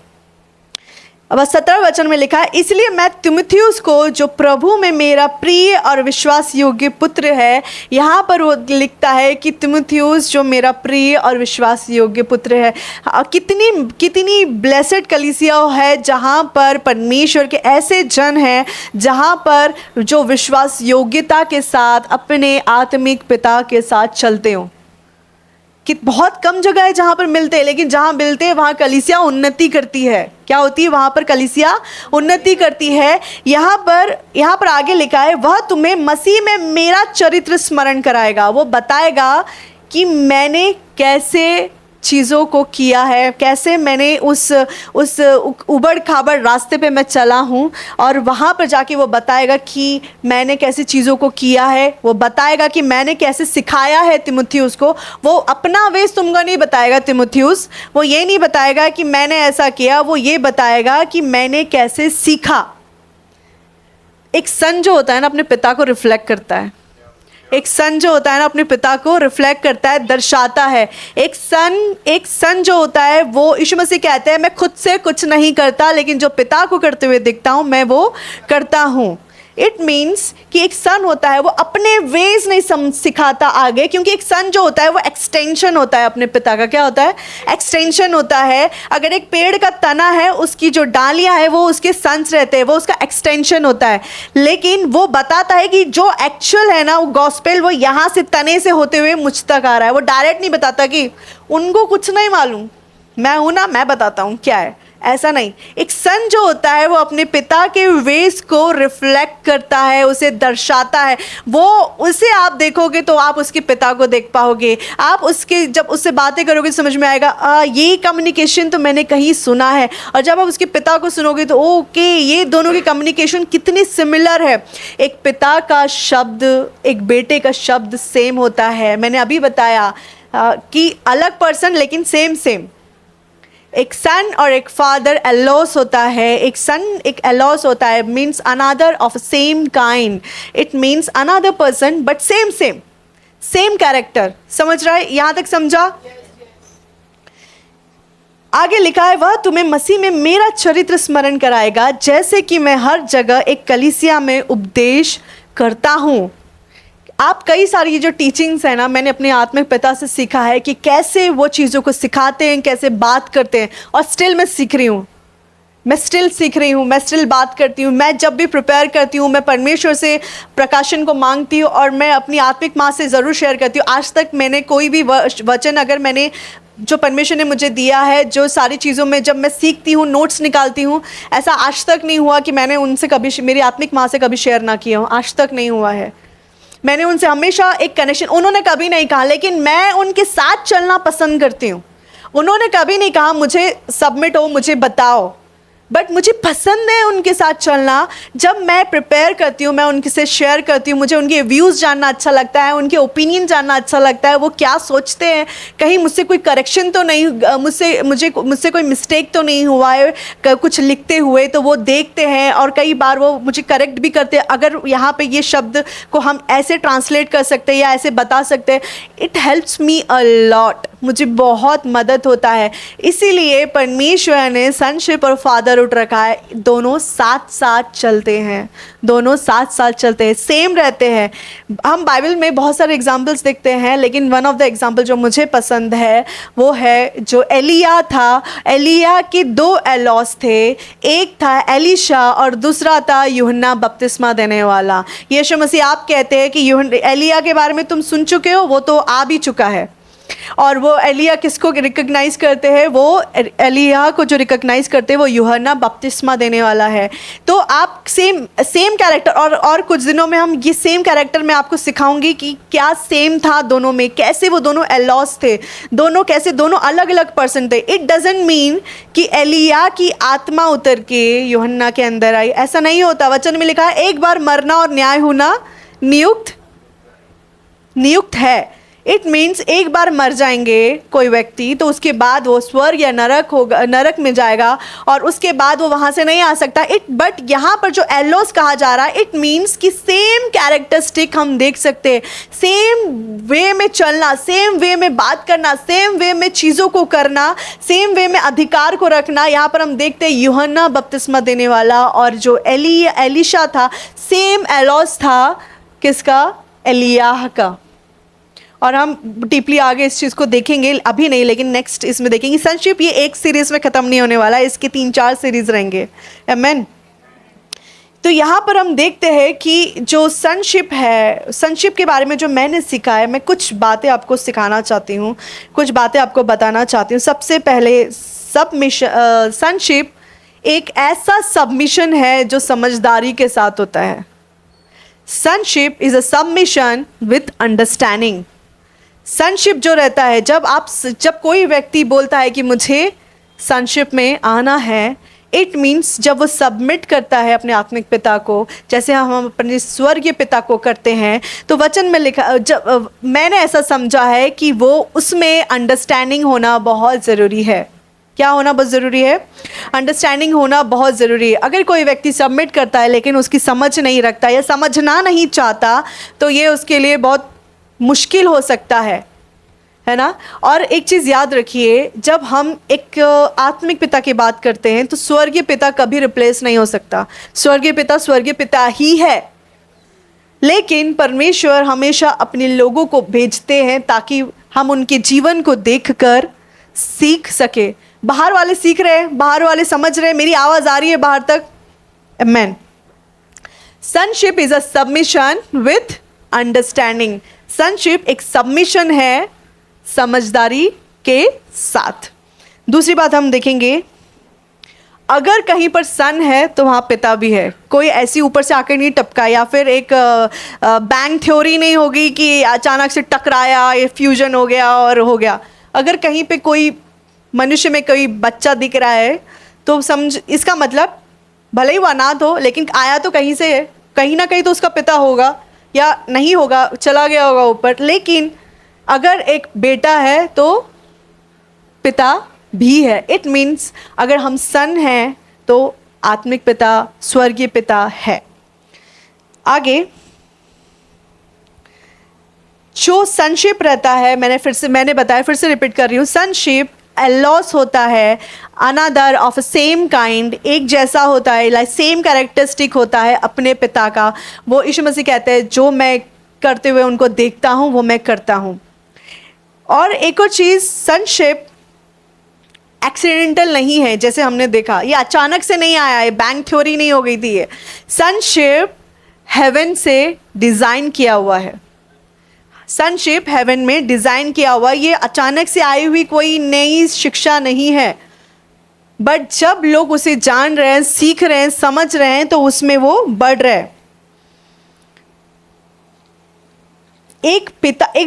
अब 17 वचन में लिखा है, इसलिए मैं तीमुथियुस को, जो प्रभु में मेरा प्रिय और विश्वास योग्य पुत्र है। यहाँ पर वो लिखता है कि तीमुथियुस जो मेरा प्रिय और विश्वास योग्य पुत्र है। कितनी ब्लेसेड कलीसिया है जहाँ पर परमेश्वर के ऐसे जन हैं, जहाँ पर जो विश्वास योग्यता के साथ अपने आत्मिक पिता के साथ चलते हों। कि बहुत कम जगह है जहाँ पर मिलते हैं, लेकिन जहाँ मिलते हैं वहाँ कलीसिया उन्नति करती है। क्या होती है वहाँ पर? कलीसिया उन्नति करती है। यहाँ पर आगे लिखा है, वह तुम्हें मसीह में मेरा चरित्र स्मरण कराएगा। वो बताएगा कि मैंने कैसे चीज़ों को किया है, कैसे मैंने उस उबड़ खाबड़ रास्ते पे मैं चला हूँ, और वहाँ पर जाके वो बताएगा कि मैंने कैसे चीज़ों को किया है। वो बताएगा कि मैंने कैसे सिखाया है तिमुथियुस को। वो अपना वेश तुमको नहीं बताएगा तिमुथियुस, वो ये नहीं बताएगा कि मैंने ऐसा किया, वो ये बताएगा कि मैंने कैसे सीखा। एक सन जो होता है ना अपने पिता को रिफ्लेक्ट करता है। एक सन जो होता है ना अपने पिता को रिफ्लेक्ट करता है, दर्शाता है। एक सन जो होता है वो, यीशु मसीह कहते हैं मैं खुद से कुछ नहीं करता, लेकिन जो पिता को करते हुए दिखता हूँ मैं वो करता हूँ। इट मीन्स कि एक सन होता है वो अपने वेज नहीं सिखाता आगे, क्योंकि एक सन जो होता है वो एक्सटेंशन होता है अपने पिता का। क्या होता है? एक्सटेंशन होता है। अगर एक पेड़ का तना है, उसकी जो डालियां है वो उसके सन्स रहते हैं, वो उसका एक्सटेंशन होता है। लेकिन वो बताता है कि जो एक्चुअल है ना वो गॉस्पेल, वो यहाँ से तने से होते हुए मुझ तक आ रहा है। वो डायरेक्ट नहीं बताता कि उनको कुछ नहीं मालूम, मैं हूँ ना, मैं बताता हूँ क्या है, ऐसा नहीं। एक सन जो होता है वो अपने पिता के वेस को रिफ्लेक्ट करता है, उसे दर्शाता है। वो उसे आप देखोगे तो आप उसके पिता को देख पाओगे। आप उसके जब उससे बातें करोगे समझ में आएगा ये कम्युनिकेशन तो मैंने कहीं सुना है। और जब आप उसके पिता को सुनोगे तो ओके, ये दोनों की कम्युनिकेशन कितनी सिमिलर है। एक पिता का शब्द, एक बेटे का शब्द सेम होता है। मैंने अभी बताया कि अलग पर्सन लेकिन सेम। एक सन और एक फादर एलोस होता है। एक सन एक एलोस होता है, means another of same kind. It means another person but same character. समझ रहा है? यहां तक समझा? आगे लिखा है, वह तुम्हें मसीह में मेरा चरित्र स्मरण कराएगा, जैसे कि मैं हर जगह एक कलीसिया में उपदेश करता हूँ। आप कई सारी ये जो टीचिंग्स है ना, मैंने अपने आत्मिक पिता से सीखा है कि कैसे वो चीज़ों को सिखाते हैं, कैसे बात करते हैं। और स्टिल मैं सीख रही हूँ, मैं स्टिल बात करती हूँ। मैं जब भी प्रिपेयर करती हूँ, मैं परमेश्वर से प्रकाशन को मांगती हूँ और मैं अपनी आत्मिक माँ से ज़रूर शेयर करती हूँ। आज तक मैंने कोई भी वचन, अगर मैंने जो परमेश्वर ने मुझे दिया है, जो सारी चीज़ों में जब मैं सीखती हूँ, नोट्स निकालती हूँ, ऐसा आज तक नहीं हुआ कि मैंने उनसे कभी, मेरी आत्मिक माँ से कभी शेयर ना किया हूँ। आज तक नहीं हुआ है। मैंने उनसे हमेशा एक कनेक्शन, उन्होंने कभी नहीं कहा, लेकिन मैं उनके साथ चलना पसंद करती हूँ। उन्होंने कभी नहीं कहा मुझे सबमिट हो, मुझे बताओ, बट मुझे पसंद है उनके साथ चलना। जब मैं प्रिपेयर करती हूँ, मैं उनके से शेयर करती हूँ, मुझे उनके व्यूज़ जानना अच्छा लगता है, उनके ओपिनियन जानना अच्छा लगता है, वो क्या सोचते हैं, कहीं मुझसे कोई करेक्शन तो नहीं, मुझसे कोई मिस्टेक तो नहीं हुआ है कुछ लिखते हुए, तो वो देखते हैं और कई बार वो मुझे करेक्ट भी करते हैं। अगर यहाँ पे ये शब्द को हम ऐसे ट्रांसलेट कर सकते हैं या ऐसे बता सकते हैं, it helps me a lot, मुझे बहुत मदद होता है। इसीलिए परमेश्वर ने सनशिप और फादर उठ रखा है, दोनों साथ साथ चलते हैं, दोनों साथ साथ चलते हैं, सेम रहते हैं। हम बाइबल में बहुत सारे एग्जाम्पल्स देखते हैं, लेकिन वन ऑफ द एग्जाम्पल जो मुझे पसंद है वो है जो एलिया था। एलिया के दो एलोस थे, एक था एलीशा और दूसरा था यूहन्ना बपतिस्मा देने वाला। यीशु मसीह आप कहते हैं कि एलिया के बारे में तुम सुन चुके हो, वो तो आ भी चुका है। और वो एलिया किसको रिकग्नाइज करते हैं? वो एलिया को जो रिकग्नाइज करते हैं वो यूहन्ना बपतिस्मा देने वाला है। तो आप सेम कैरेक्टर, और कुछ दिनों में हम ये सेम कैरेक्टर मैं आपको सिखाऊंगी कि क्या सेम था दोनों में, कैसे वो दोनों एलॉस थे, कैसे दोनों अलग अलग पर्सन थे। इट डजंट मीन कि एलिया की आत्मा उतर के यूहन्ना के अंदर आई, ऐसा नहीं होता। वचन में लिखा है एक बार मरना और न्याय होना नियुक्त है। इट मीन्स एक बार मर जाएंगे कोई व्यक्ति तो उसके बाद वो स्वर्ग या नरक में जाएगा और उसके बाद वो वहाँ से नहीं आ सकता। बट यहाँ पर जो एलोस कहा जा रहा है, इट मीन्स कि सेम कैरेक्टरिस्टिक हम देख सकते हैं, सेम वे में चलना, सेम वे में बात करना, सेम वे में चीज़ों को करना, सेम वे में अधिकार को रखना। यहाँ पर हम देखते हैं यूहन्ना बपतिस्मा देने वाला और जो एलीशा था, सेम एलोस था किसका? एलियाह का। और हम डीपली आगे इस चीज़ को देखेंगे, अभी नहीं लेकिन नेक्स्ट इसमें देखेंगे। संक्षिप्त ये एक सीरीज़ में ख़त्म नहीं होने वाला है, इसके 3-4 सीरीज़ रहेंगे। आमेन। तो यहाँ पर हम देखते हैं कि जो सनशिप है, सनशिप के बारे में जो मैंने सीखा है, मैं कुछ बातें आपको सिखाना चाहती हूँ, कुछ बातें आपको बताना चाहती हूँ। सबसे पहले सनशिप एक ऐसा सबमिशन है जो समझदारी के साथ होता है। Sonship is a submission with understanding. Sonship जो रहता है, जब कोई व्यक्ति बोलता है कि मुझे सनशिप में आना है, इट मीन्स जब वो सबमिट करता है अपने आत्मिक पिता को, जैसे हम अपने स्वर्गीय पिता को करते हैं, तो वचन में लिखा, जब मैंने ऐसा समझा है कि वो उसमें अंडरस्टैंडिंग होना बहुत ज़रूरी है। क्या होना बहुत ज़रूरी है? अंडरस्टैंडिंग होना बहुत ज़रूरी है। अगर कोई व्यक्ति सबमिट करता है लेकिन उसकी समझ नहीं रखता या समझना नहीं चाहता, तो ये उसके लिए बहुत मुश्किल हो सकता है ना। और एक चीज़ याद रखिए, जब हम एक आत्मिक पिता की बात करते हैं तो स्वर्गीय पिता कभी रिप्लेस नहीं हो सकता। स्वर्गीय पिता ही है, लेकिन परमेश्वर हमेशा अपने लोगों को भेजते हैं ताकि हम उनके जीवन को देखकर सीख सके। बाहर वाले सीख रहे हैं, बाहर वाले समझ रहे हैं, मेरी आवाज़ आ रही है बाहर तक? Amen. Sonship is a submission with understanding. Sonship एक सबमिशन है समझदारी के साथ। दूसरी बात हम देखेंगे, अगर कहीं पर सन है तो वहाँ पिता भी है। कोई ऐसी ऊपर से आकर नहीं टपका, या फिर एक बैंग थ्योरी नहीं होगी कि अचानक से टकराया, ये फ्यूजन हो गया और हो गया। अगर कहीं पे कोई मनुष्य में कोई बच्चा दिख रहा है तो समझ, इसका मतलब भले ही वो अनाथ हो लेकिन आया तो कहीं से है, कहीं ना कहीं तो उसका पिता होगा या नहीं होगा, चला गया होगा ऊपर। लेकिन अगर एक बेटा है तो पिता भी है। इट मीन्स अगर हम सन हैं तो आत्मिक पिता, स्वर्गीय पिता है। आगे जो सनशिप रहता है, मैंने बताया, फिर से रिपीट कर रही हूँ। सनशिप एलॉस होता है, अनदर ऑफ सेम काइंड, एक जैसा होता है, लाइक सेम कैरेक्टरिस्टिक होता है अपने पिता का। वो यीशु मसीह कहते हैं, जो मैं करते हुए उनको देखता हूँ वो मैं करता हूँ। और एक और चीज़, सनशिप एक्सीडेंटल नहीं है, जैसे हमने देखा, ये अचानक से नहीं आया है, बैंग थ्योरी नहीं हो गई थी ये। सनशिप हेवन से डिज़ाइन किया हुआ है। सनशिप हेवन में डिज़ाइन किया हुआ, ये अचानक से आई हुई कोई नई शिक्षा नहीं है। बट जब लोग उसे जान रहे हैं, सीख रहे हैं, समझ रहे हैं, तो उसमें वो बढ़ रहे हैं। एक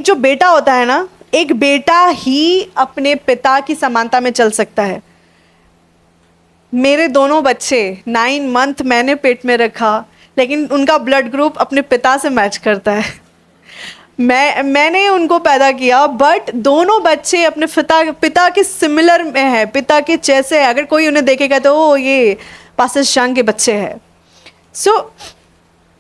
जो बेटा होता है ना, एक बेटा ही अपने पिता की समानता में चल सकता है। मेरे दोनों बच्चे 9 मंथ मैंने पेट में रखा, लेकिन उनका ब्लड ग्रुप अपने पिता से मैच करता है। मैंने उनको पैदा किया, बट दोनों बच्चे अपने पिता के सिमिलर में है, पिता के जैसे है। अगर कोई उन्हें देखेगा तो ओ, ये पास्टर शांग के बच्चे हैं।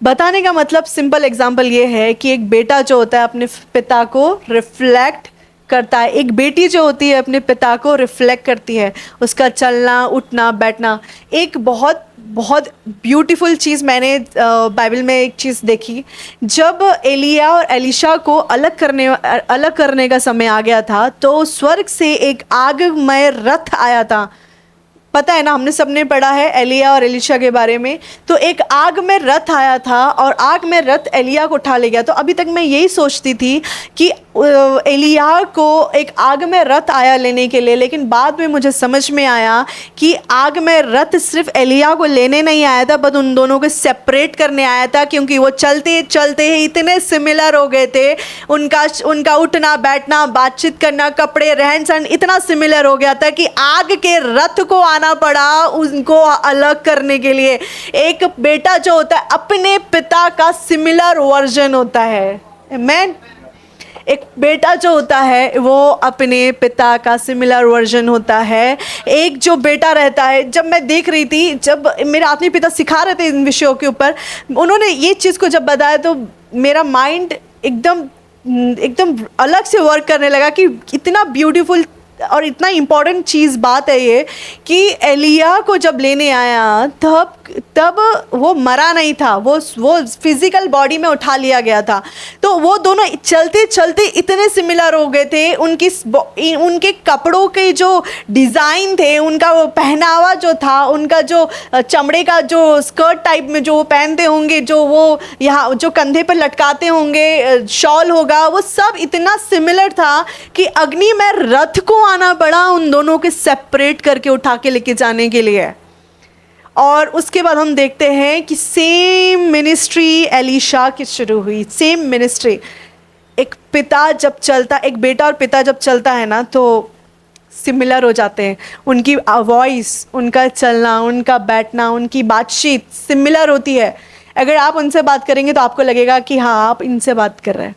बताने का मतलब, सिंपल एग्जांपल ये है कि एक बेटा जो होता है अपने पिता को रिफ्लेक्ट करता है, एक बेटी जो होती है अपने पिता को रिफ्लेक्ट करती है, उसका चलना, उठना, बैठना। एक बहुत बहुत ब्यूटीफुल चीज़ मैंने बाइबल में एक चीज़ देखी, जब एलिया और एलिशा को अलग करने का समय आ गया था, तो स्वर्ग से एक आगमय रथ आया था। पता है ना, हमने सबने पढ़ा है एलिया और एलिशा के बारे में। तो एक आग में रथ आया था और आग में रथ एलिया को उठा ले गया। तो अभी तक मैं यही सोचती थी कि एलिया को एक आग में रथ आया लेने के लिए, लेकिन बाद में मुझे समझ में आया कि आग में रथ सिर्फ एलिया को लेने नहीं आया था, बट उन दोनों को सेपरेट करने आया था, क्योंकि वो चलते चलते ही इतने सिमिलर हो गए थे। उनका उठना, बैठना, बातचीत करना, कपड़े, रहन सहन इतना सिमिलर हो गया था कि आग के रथ को आना पड़ा उनको अलग करने के लिए। एक बेटा जो होता है अपने पिता का सिमिलर वर्जन होता है। आमीन। एक बेटा जो होता है वो अपने पिता का सिमिलर वर्जन होता है। एक जो बेटा रहता है, जब मैं देख रही थी, जब मेरे आत्मिक पिता सिखा रहे थे इन विषयों के ऊपर, उन्होंने ये चीज़ को जब बताया तो मेरा माइंड एकदम अलग से वर्क करने लगा कि इतना ब्यूटीफुल और इतना इम्पोर्टेंट चीज़ बात है ये कि एलिया को जब लेने आया तब वो मरा नहीं था, वो फिजिकल बॉडी में उठा लिया गया था। तो वो दोनों चलते चलते इतने सिमिलर हो गए थे, उनके कपड़ों के जो डिज़ाइन थे, उनका वो पहनावा जो था, उनका जो चमड़े का जो स्कर्ट टाइप में जो वो पहनते होंगे, जो वो यहाँ जो कंधे पर लटकाते होंगे, शॉल होगा, वो सब इतना सिमिलर था कि अग्नि में रथ को आना पड़ा उन दोनों के सेपरेट करके उठा के लेके जाने के लिए। और उसके बाद हम देखते हैं कि सेम मिनिस्ट्री एलीशा की शुरू हुई, सेम मिनिस्ट्री। एक बेटा और पिता जब चलता है ना तो सिमिलर हो जाते हैं, उनकी वॉइस, उनका चलना, उनका बैठना, उनकी बातचीत सिमिलर होती है। अगर आप उनसे बात करेंगे तो आपको लगेगा कि हाँ आप इनसे बात कर रहे हैं।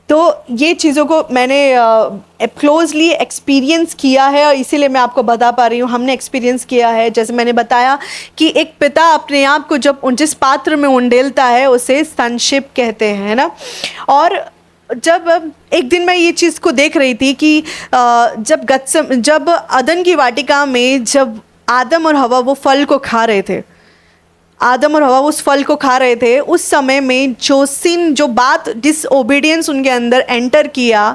तो ये चीज़ों को मैंने क्लोजली एक्सपीरियंस किया है और इसीलिए मैं आपको बता पा रही हूँ। हमने एक्सपीरियंस किया है, जैसे मैंने बताया कि एक पिता अपने आप को जब जिस पात्र में उंडेलता है उसे संशिप कहते हैं, है ना। और जब एक दिन मैं ये चीज़ को देख रही थी कि जब अदन की वाटिका में जब आदम और हवा वो फल को खा रहे थे, आदम और हवा उस फल को खा रहे थे, उस समय में जो बात डिसओबीडियंस उनके अंदर एंटर किया,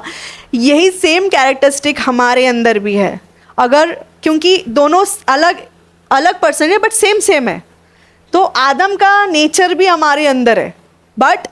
यही सेम कैरेक्टरिस्टिक हमारे अंदर भी है। क्योंकि दोनों अलग अलग पर्सन है बट सेम है, तो आदम का नेचर भी हमारे अंदर है। बट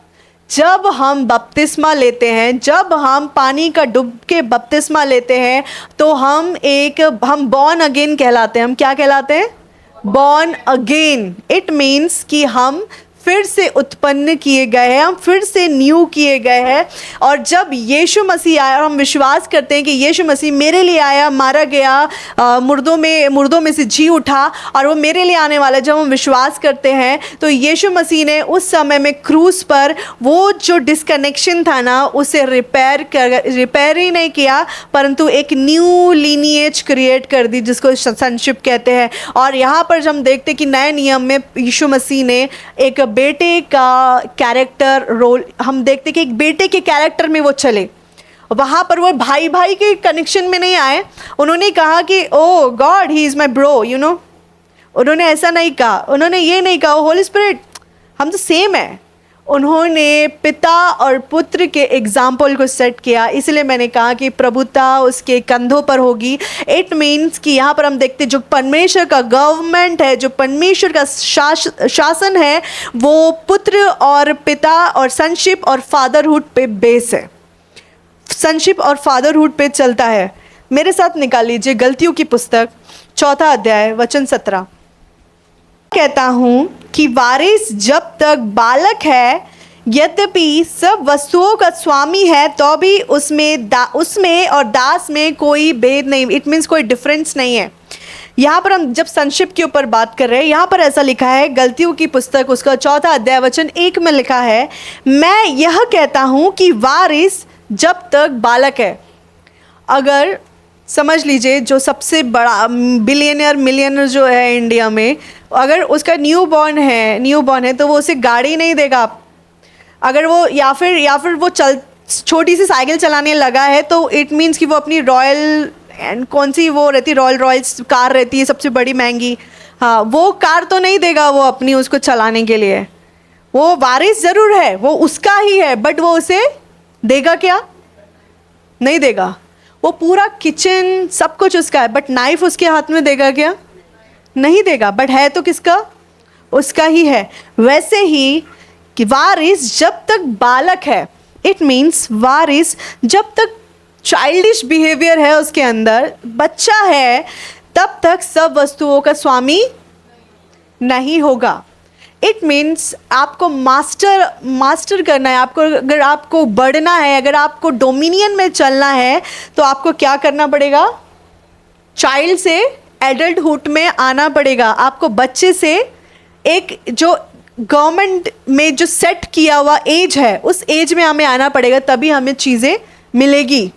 जब हम बपतिस्मा लेते हैं, जब हम पानी का डुब के बपतिस्मा लेते हैं, तो हम बॉर्न अगेन कहलाते हैं। हम क्या कहलाते हैं? Born again. इट मीन्स कि हम फिर से उत्पन्न किए गए हैं, हम फिर से न्यू किए गए हैं। और जब यीशु मसीह आया और हम विश्वास करते हैं कि यीशु मसीह मेरे लिए आया, मारा गया, मुर्दों में से जी उठा और वो मेरे लिए आने वाला, जब हम विश्वास करते हैं तो यीशु मसीह ने उस समय में क्रूस पर वो जो डिस्कनेक्शन था ना, उसे रिपेयर ही नहीं किया, परंतु एक न्यू लीनिएज क्रिएट कर दी, जिसको संशिप कहते हैं। और यहाँ पर जब हम देखते कि नए नियम में यीशु मसीह ने एक बेटे का कैरेक्टर रोल, हम देखते कि एक बेटे के कैरेक्टर में वो चले। वहाँ पर वो भाई के कनेक्शन में नहीं आए। उन्होंने कहा कि O God he is my bro, you know. उन्होंने ऐसा नहीं कहा, उन्होंने ये नहीं कहा होली स्पिरिट हम तो सेम है। उन्होंने पिता और पुत्र के एग्जाम्पल को सेट किया। इसलिए मैंने कहा कि प्रभुता उसके कंधों पर होगी। इट मीन्स कि यहाँ पर हम देखते जो परमेश्वर का गवर्नमेंट है, जो परमेश्वर का शासन है, वो पुत्र और पिता और सनशिप और फादरहुड पे बेस है, सनशिप और फादरहुड पे चलता है। मेरे साथ निकाल लीजिए गलतियों की पुस्तक 4 अध्याय वचन 17। कहता हूँ कि वारिस जब तक बालक है, यद्यपि सब वस्तुओं का स्वामी है, तो भी उसमें और दास में कोई भेद नहीं। इट मीन्स कोई डिफरेंस नहीं है। यहाँ पर हम जब संशिप के ऊपर बात कर रहे हैं, यहाँ पर ऐसा लिखा है गलतियों की पुस्तक उसका 4 अध्याय वचन 1 में लिखा है, मैं यह कहता हूँ कि वारिस जब तक बालक है। अगर समझ लीजिए जो सबसे बड़ा मिलियनर जो है इंडिया में, अगर उसका न्यू बॉर्न है तो वो उसे गाड़ी नहीं देगा। अगर वो या फिर वो छोटी सी साइकिल चलाने लगा है, तो इट मीन्स कि वो अपनी रॉयल एंड कौन सी वो रहती, रॉयल्स कार रहती है सबसे बड़ी महंगी, हाँ, वो कार तो नहीं देगा वो अपनी उसको चलाने के लिए। वो वारिस ज़रूर है, वो उसका ही है, बट वो उसे देगा क्या? नहीं देगा। वो पूरा किचन सब कुछ उसका है, बट नाइफ उसके हाथ में देगा क्या? नहीं देगा। बट है तो किसका? उसका ही है। वैसे ही कि वारिस जब तक बालक है, इट मीन्स वारिस जब तक चाइल्डिश बिहेवियर है उसके अंदर, बच्चा है, तब तक सब वस्तुओं का स्वामी नहीं होगा। इट मीन्स आपको मास्टर करना है, अगर आपको बढ़ना है, अगर आपको डोमिनियन में चलना है, तो आपको क्या करना पड़ेगा? चाइल्ड से एडल्टहुड में आना पड़ेगा। आपको बच्चे से एक जो गवर्नमेंट में जो सेट किया हुआ एज है, उस एज में हमें आना पड़ेगा, तभी हमें चीज़ें मिलेगी।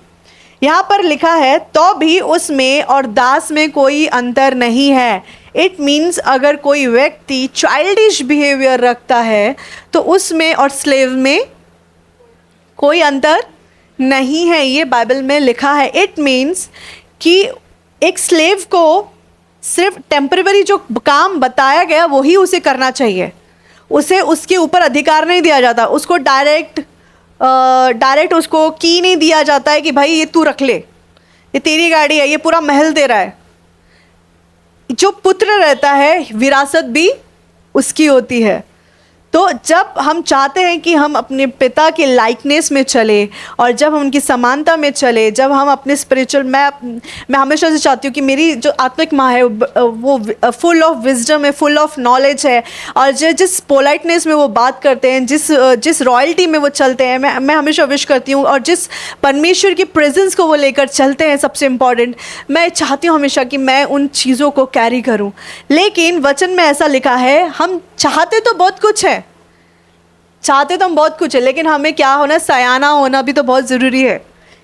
यहाँ पर लिखा है तो भी उसमें और दास में कोई अंतर नहीं है। इट मीन्स अगर कोई व्यक्ति चाइल्डिश बिहेवियर रखता है तो उसमें और स्लेव में कोई अंतर नहीं है, ये बाइबल में लिखा है। इट मीन्स कि एक स्लेव को सिर्फ टेम्पररी जो काम बताया गया वही उसे करना चाहिए, उसे उसके ऊपर अधिकार नहीं दिया जाता, उसको डायरेक्ट उसको की नहीं दिया जाता है कि भाई ये तू रख ले, ये तेरी गाड़ी है, ये पूरा महल दे रहा है। जो पुत्र रहता है विरासत भी उसकी होती है। तो जब हम चाहते हैं कि हम अपने पिता के लाइकनेस में चले और जब हम उनकी समानता में चले, जब हम अपने स्पिरिचुअल, मैं हमेशा से चाहती हूँ कि मेरी जो आत्मिक माँ है वो फुल ऑफ विजडम है, फुल ऑफ नॉलेज है, और जिस पोलाइटनेस में वो बात करते हैं, जिस रॉयल्टी में वो चलते हैं, मैं हमेशा विश करती हूँ, और जिस परमेश्वर की प्रेजेंस को वो लेकर चलते हैं, सबसे इम्पॉर्टेंट, मैं चाहती हूँ हमेशा कि मैं उन चीज़ों को कैरी करूँ। लेकिन वचन में ऐसा लिखा है, हम चाहते तो बहुत कुछ है, चाहते तो हम बहुत कुछ है, लेकिन हमें क्या होना, सयाना होना भी तो बहुत ज़रूरी है।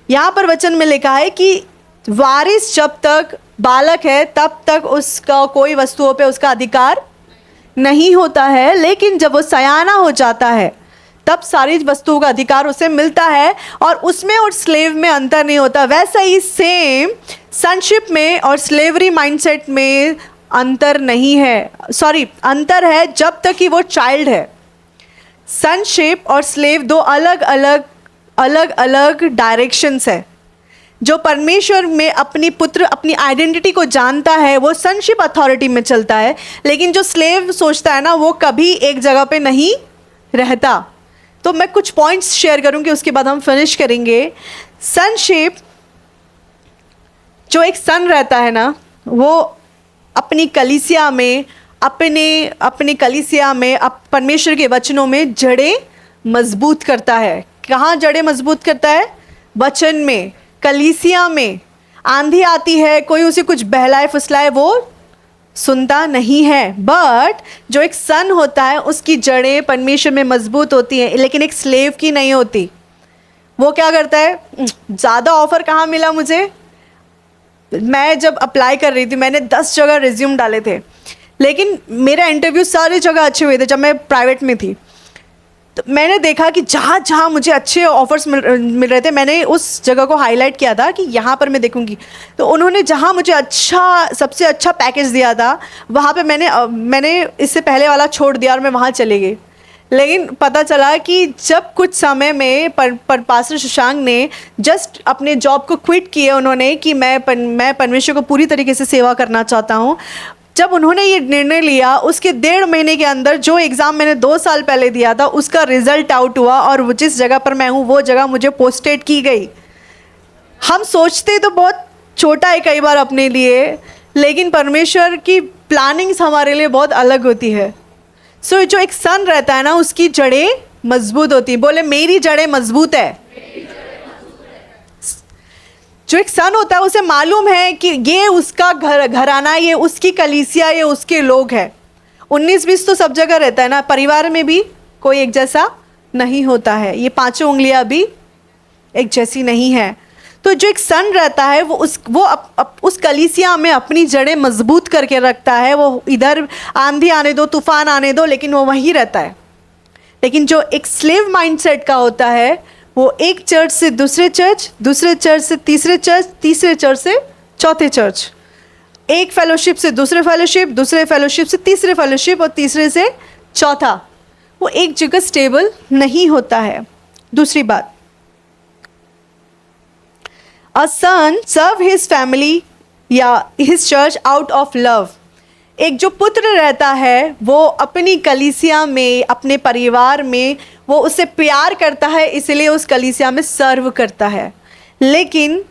यहाँ पर वचन में लिखा है कि वारिस जब तक बालक है तब तक उसका कोई वस्तुओं पे उसका अधिकार नहीं होता है, लेकिन जब वो सयाना हो जाता है तब सारी वस्तुओं का अधिकार उसे मिलता है, और उसमें और स्लेव में अंतर नहीं होता। वैसा ही सेम सनशिप में और स्लेवरी माइंडसेट में अंतर नहीं है, अंतर है जब तक कि वो चाइल्ड है। सनशिप और स्लेव दो अलग अलग डायरेक्शंस है। जो परमेश्वर में अपनी आइडेंटिटी को जानता है वो सनशिप अथॉरिटी में चलता है, लेकिन जो स्लेव सोचता है ना, वो कभी एक जगह पे नहीं रहता। तो मैं कुछ पॉइंट्स शेयर करूंगी, उसके बाद हम फिनिश करेंगे। सनशिप, जो एक सन रहता है ना, वो अपनी कलीसिया में अपने कलीसिया में परमेश्वर के वचनों में जड़ें मजबूत करता है। कहाँ जड़ें मजबूत करता है? वचन में, कलीसिया में। आंधी आती है, कोई उसे कुछ बहलाए फुसलाए वो सुनता नहीं है। बट जो एक सन होता है उसकी जड़ें परमेश्वर में मजबूत होती हैं, लेकिन एक स्लेव की नहीं होती। वो क्या करता है, ज़्यादा ऑफ़र कहाँ मिला मुझे, मैं जब अप्लाई कर रही थी मैंने 10 जगह रिज्यूम डाले थे, लेकिन मेरा इंटरव्यू सारी जगह अच्छे हुए थे जब मैं प्राइवेट में थी। तो मैंने देखा कि जहाँ जहाँ मुझे अच्छे ऑफर्स मिल रहे थे, मैंने उस जगह को हाईलाइट किया था कि यहाँ पर मैं देखूँगी। तो उन्होंने जहाँ मुझे सबसे अच्छा पैकेज दिया था, वहाँ पे मैंने इससे पहले वाला छोड़ दिया और मैं वहाँ चली गई। लेकिन पता चला कि जब कुछ समय में पास्टर शशांक ने जस्ट अपने जॉब को क्विट किए उन्होंने कि मैं परमेश्वर को पूरी तरीके से सेवा करना चाहता हूँ। जब उन्होंने ये निर्णय लिया, उसके 1.5 महीने के अंदर जो एग्ज़ाम मैंने 2 साल पहले दिया था उसका रिज़ल्ट आउट हुआ, और जिस जगह पर मैं हूँ वो जगह मुझे पोस्टेड की गई। हम सोचते तो बहुत छोटा है कई बार अपने लिए, लेकिन परमेश्वर की प्लानिंग्स हमारे लिए बहुत अलग होती है। सो जो एक सन रहता है ना, उसकी जड़ें मजबूत होती हैं। बोले मेरी जड़ें मजबूत है। जो एक सन होता है उसे मालूम है कि ये उसका घराना, ये उसकी कलीसिया, ये उसके लोग हैं। 19-20 तो सब जगह रहता है ना, परिवार में भी कोई एक जैसा नहीं होता है, ये 5 उंगलियां भी एक जैसी नहीं है। तो जो एक सन रहता है वो उस कलीसिया में अपनी जड़ें मजबूत करके रखता है। वो इधर आंधी आने दो, तूफान आने दो, लेकिन वो वहीं रहता है। लेकिन जो एक स्लेव माइंडसेट का होता है, वो एक चर्च से दूसरे चर्च, दूसरे चर्च से तीसरे चर्च, तीसरे चर्च से चौथे चर्च, एक फेलोशिप से दूसरे फेलोशिप, दूसरे फेलोशिप से तीसरे फेलोशिप, और तीसरे से चौथा। वो एक जगह स्टेबल नहीं होता है। दूसरी बात, अ सन सर्व हिज फैमिली या his church out of love. एक जो पुत्र रहता है वो अपनी कलीसिया में, अपने परिवार में वो उससे प्यार करता है, इसलिए उस कलीसिया में सर्व करता है। लेकिन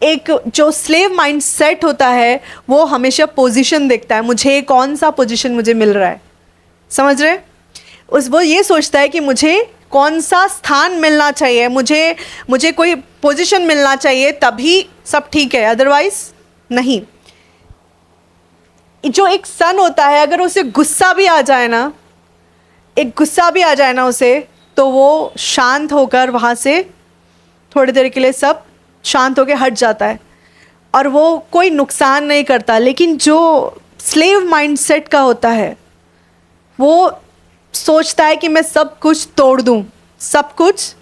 एक जो स्लेव माइंड सेट होता है वो हमेशा पोजीशन देखता है, मुझे कौन सा पोजीशन मुझे मिल रहा है, समझ रहे? वो ये सोचता है कि मुझे कौन सा स्थान मिलना चाहिए, मुझे कोई पोजीशन मिलना चाहिए, तभी सब ठीक है, अदरवाइज नहीं। जो एक सन होता है, अगर उसे गुस्सा भी आ जाए ना, उसे, तो वो शांत होकर वहाँ से थोड़ी देर के लिए सब शांत होकर हट जाता है और वो कोई नुकसान नहीं करता। लेकिन जो स्लेव माइंडसेट का होता है वो सोचता है कि मैं सब कुछ तोड़ दूँ, सब कुछ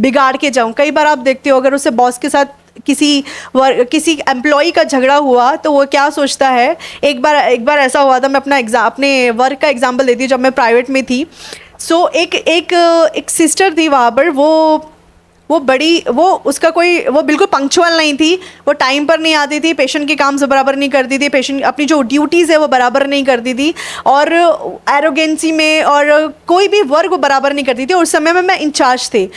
बिगाड़ के जाऊं। कई बार आप देखते हो अगर उसे बॉस के साथ किसी एम्प्लॉय का झगड़ा हुआ तो वो क्या सोचता है। एक बार ऐसा हुआ था, मैं अपने वर्क का एग्जांपल देती हूँ, जब मैं प्राइवेट में थी। सो एक सिस्टर थी वहाँ पर, वो बिल्कुल पंक्चुअल नहीं थी, वो टाइम पर नहीं आती थी, पेशेंट के काम से बराबर नहीं करती थी, पेशेंट अपनी जो ड्यूटीज़ है वो बराबर नहीं करती थी, और एरोगेंसी में और कोई भी वर्क वो बराबर नहीं करती थी। और उस समय में मैं इंचार्ज थी।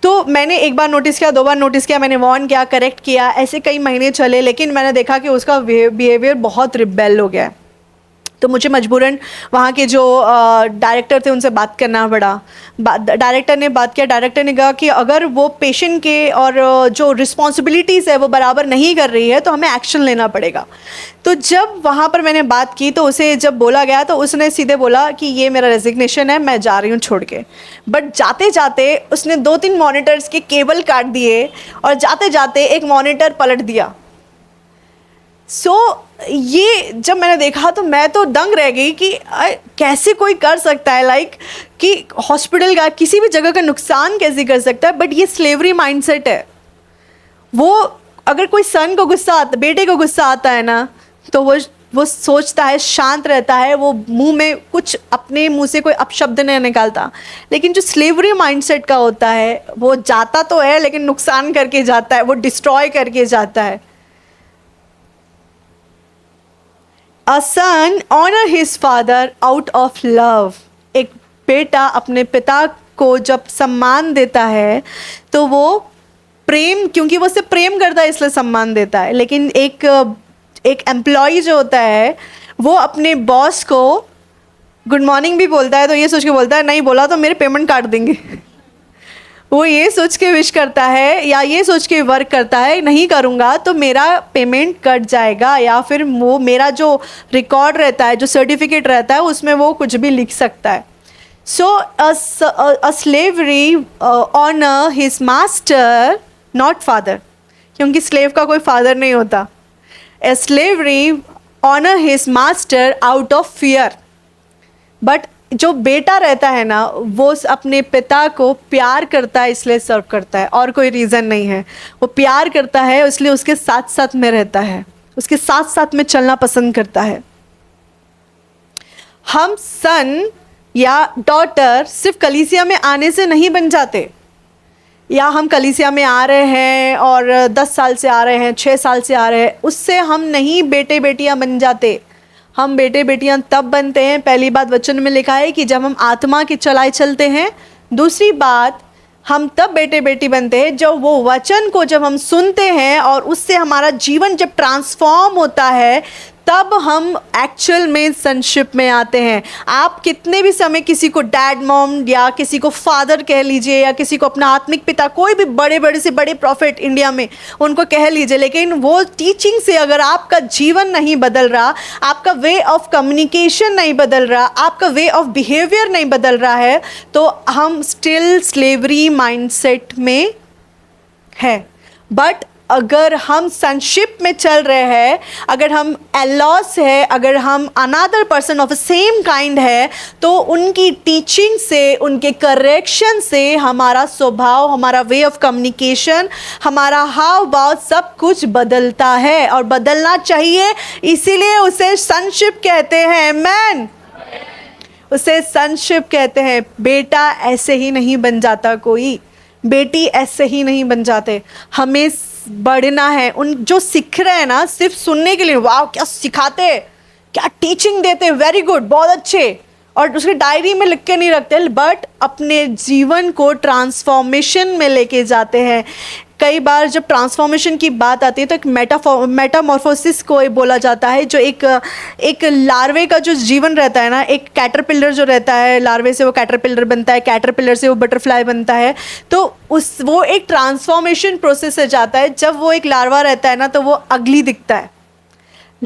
तो मैंने एक बार नोटिस किया, 2 बार नोटिस किया, मैंने वार्न किया, करेक्ट किया, ऐसे कई महीने चले, लेकिन मैंने देखा कि उसका बिहेवियर बहुत रिबेल हो गया है। तो मुझे मजबूरन वहाँ के जो डायरेक्टर थे उनसे बात करना पड़ा। डायरेक्टर ने बात किया, डायरेक्टर ने कहा कि अगर वो पेशेंट के और जो रिस्पॉन्सिबिलिटीज़ है वो बराबर नहीं कर रही है तो हमें एक्शन लेना पड़ेगा। तो जब वहाँ पर मैंने बात की तो उसे जब बोला गया तो उसने सीधे बोला कि ये मेरा रेजिग्नेशन है, मैं जा रही हूँ छोड़ के। बट जाते जाते उसने 2-3 मॉनिटर्स के केबल काट दिए और जाते जाते एक मॉनिटर पलट दिया। ये जब मैंने देखा तो मैं तो दंग रह गई कि कैसे कोई कर सकता है, लाइक कि हॉस्पिटल का किसी भी जगह का नुकसान कैसे कर सकता है। बट ये स्लेवरी माइंडसेट है। वो अगर कोई सन को गुस्सा आता, बेटे को गुस्सा आता है ना, तो वो सोचता है, शांत रहता है, वो अपने मुंह से कोई अपशब्द नहीं निकालता। लेकिन जो स्लेवरी माइंडसेट का होता है वो जाता तो है लेकिन नुकसान करके जाता है, वो डिस्ट्रॉय करके जाता है। A son honor his father out of love. एक बेटा अपने पिता को जब सम्मान देता है तो वो प्रेम, क्योंकि वो उससे प्रेम करता है इसलिए सम्मान देता है। लेकिन एक एम्प्लॉय जो होता है वो अपने बॉस को गुड मॉर्निंग भी बोलता है तो ये सोच के बोलता है नहीं बोला तो मेरे पेमेंट काट देंगे। वो ये सोच के विश करता है या ये सोच के वर्क करता है नहीं करूँगा तो मेरा पेमेंट कट जाएगा, या फिर वो मेरा जो रिकॉर्ड रहता है, जो सर्टिफिकेट रहता है, उसमें वो कुछ भी लिख सकता है। So a slavery honour his master not father, क्योंकि स्लेव का कोई फादर नहीं होता। A slavery honour his master out of fear. But जो बेटा रहता है ना वो अपने पिता को प्यार करता है इसलिए सर्व करता है, और कोई रीज़न नहीं है। वो प्यार करता है इसलिए उसके साथ साथ में रहता है, उसके साथ साथ में चलना पसंद करता है। हम सन या डॉटर सिर्फ कलीसिया में आने से नहीं बन जाते, या हम कलीसिया में आ रहे हैं और 10 साल से आ रहे हैं, 6 साल से आ रहे हैं, उससे हम नहीं बेटे बेटियां बन जाते। हम बेटे बेटियां तब बनते हैं, पहली बात वचन में लिखा है कि जब हम आत्मा की चलाए चलते हैं। दूसरी बात, हम तब बेटे बेटी बनते हैं जब वो वचन को जब हम सुनते हैं और उससे हमारा जीवन जब ट्रांसफॉर्म होता है, तब हम एक्चुअल में सनशिप में आते हैं। आप कितने भी समय किसी को डैड मॉम या किसी को फादर कह लीजिए या किसी को अपना आत्मिक पिता, कोई भी बड़े से बड़े प्रॉफिट इंडिया में उनको कह लीजिए, लेकिन वो टीचिंग से अगर आपका जीवन नहीं बदल रहा, आपका वे ऑफ कम्युनिकेशन नहीं बदल रहा, आपका वे ऑफ बिहेवियर नहीं बदल रहा है, तो हम स्टिल स्लेवरी माइंडसेट में है। बट अगर हम सनशिप में चल रहे हैं, अगर हम एलॉस है, अगर हम another person of same kind है, तो उनकी टीचिंग से, उनके करेक्शन से हमारा स्वभाव, हमारा वे ऑफ कम्युनिकेशन, हमारा हाव भाव सब कुछ बदलता है और बदलना चाहिए। इसीलिए उसे सनशिप कहते हैं। आमेन। उसे सनशिप कहते हैं। बेटा ऐसे ही नहीं बन जाता, कोई बेटी ऐसे ही नहीं बन जाते। हमें बढ़ना है। उन जो सीख रहे हैं ना सिर्फ सुनने के लिए, वाह क्या सिखाते, क्या टीचिंग देते, वेरी गुड, बहुत अच्छे, और उसकी डायरी में लिख के नहीं रखते, बट अपने जीवन को ट्रांसफॉर्मेशन में लेके जाते हैं। कई बार जब ट्रांसफॉर्मेशन की बात आती है तो एक मेटामॉर्फोसिस को बोला जाता है, जो एक लार्वे का जो जीवन रहता है ना, एक कैटरपिलर जो रहता है, लार्वे से वो कैटरपिलर बनता है, कैटरपिलर से वो बटरफ्लाई बनता है, तो वो एक ट्रांसफॉर्मेशन प्रोसेस से जाता है। जब वो एक लार्वा रहता है ना तो वो अगली दिखता है,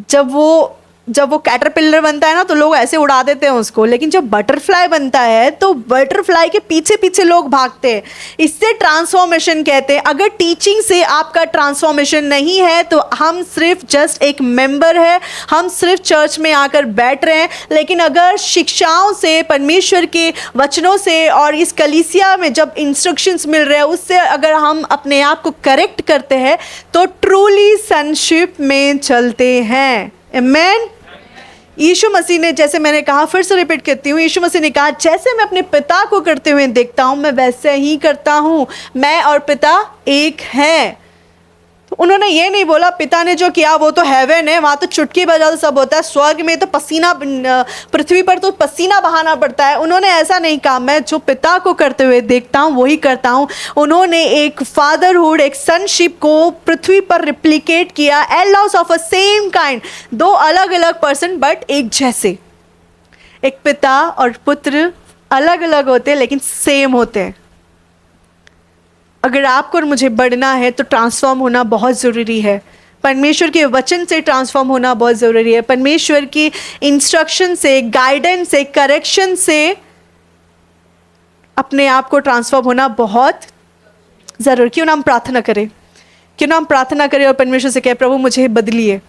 जब वो जब वो कैटरपिलर बनता है ना तो लोग ऐसे उड़ा देते हैं उसको, लेकिन जब बटरफ्लाई बनता है तो बटरफ्लाई के पीछे पीछे लोग भागते हैं। इससे ट्रांसफॉर्मेशन कहते हैं। अगर टीचिंग से आपका ट्रांसफॉर्मेशन नहीं है तो हम सिर्फ जस्ट एक मेंबर है, हम सिर्फ चर्च में आकर बैठ रहे हैं। लेकिन अगर शिक्षाओं से, परमेश्वर के वचनों से और इस कलीसिया में जब इंस्ट्रक्शंस मिल रहे हैं उससे अगर हम अपने आप को करेक्ट करते हैं तो ट्रूली सनशिप में चलते हैं। आमेन। यीशु मसीह ने, जैसे मैंने कहा, फिर से रिपीट करती हूँ, यीशु मसीह ने कहा जैसे मैं अपने पिता को करते हुए देखता हूँ मैं वैसे ही करता हूँ, मैं और पिता एक हैं। तो उन्होंने ये नहीं बोला पिता ने जो किया वो तो हेवन है, वहाँ तो चुटकी बजा सब होता है, स्वर्ग में तो पसीना, पृथ्वी पर तो पसीना बहाना पड़ता है। उन्होंने ऐसा नहीं कहा, मैं जो पिता को करते हुए देखता हूँ वही करता हूँ। उन्होंने एक फादरहुड, एक सनशिप को पृथ्वी पर रिप्लिकेट किया, एलॉस ऑफ अ सेम काइंड, दो अलग अलग पर्सन बट एक जैसे। एक पिता और पुत्र अलग अलग होते हैं लेकिन सेम होते हैं। अगर आपको और मुझे बढ़ना है तो ट्रांसफॉर्म होना बहुत ज़रूरी है। परमेश्वर के वचन से ट्रांसफॉर्म होना बहुत ज़रूरी है। परमेश्वर की इंस्ट्रक्शन से, गाइडेंस से, करेक्शन से अपने आप को ट्रांसफॉर्म होना बहुत ज़रूरी। क्यों ना हम प्रार्थना करें, क्यों ना हम प्रार्थना करें और परमेश्वर से कहें प्रभु मुझे बदलिए,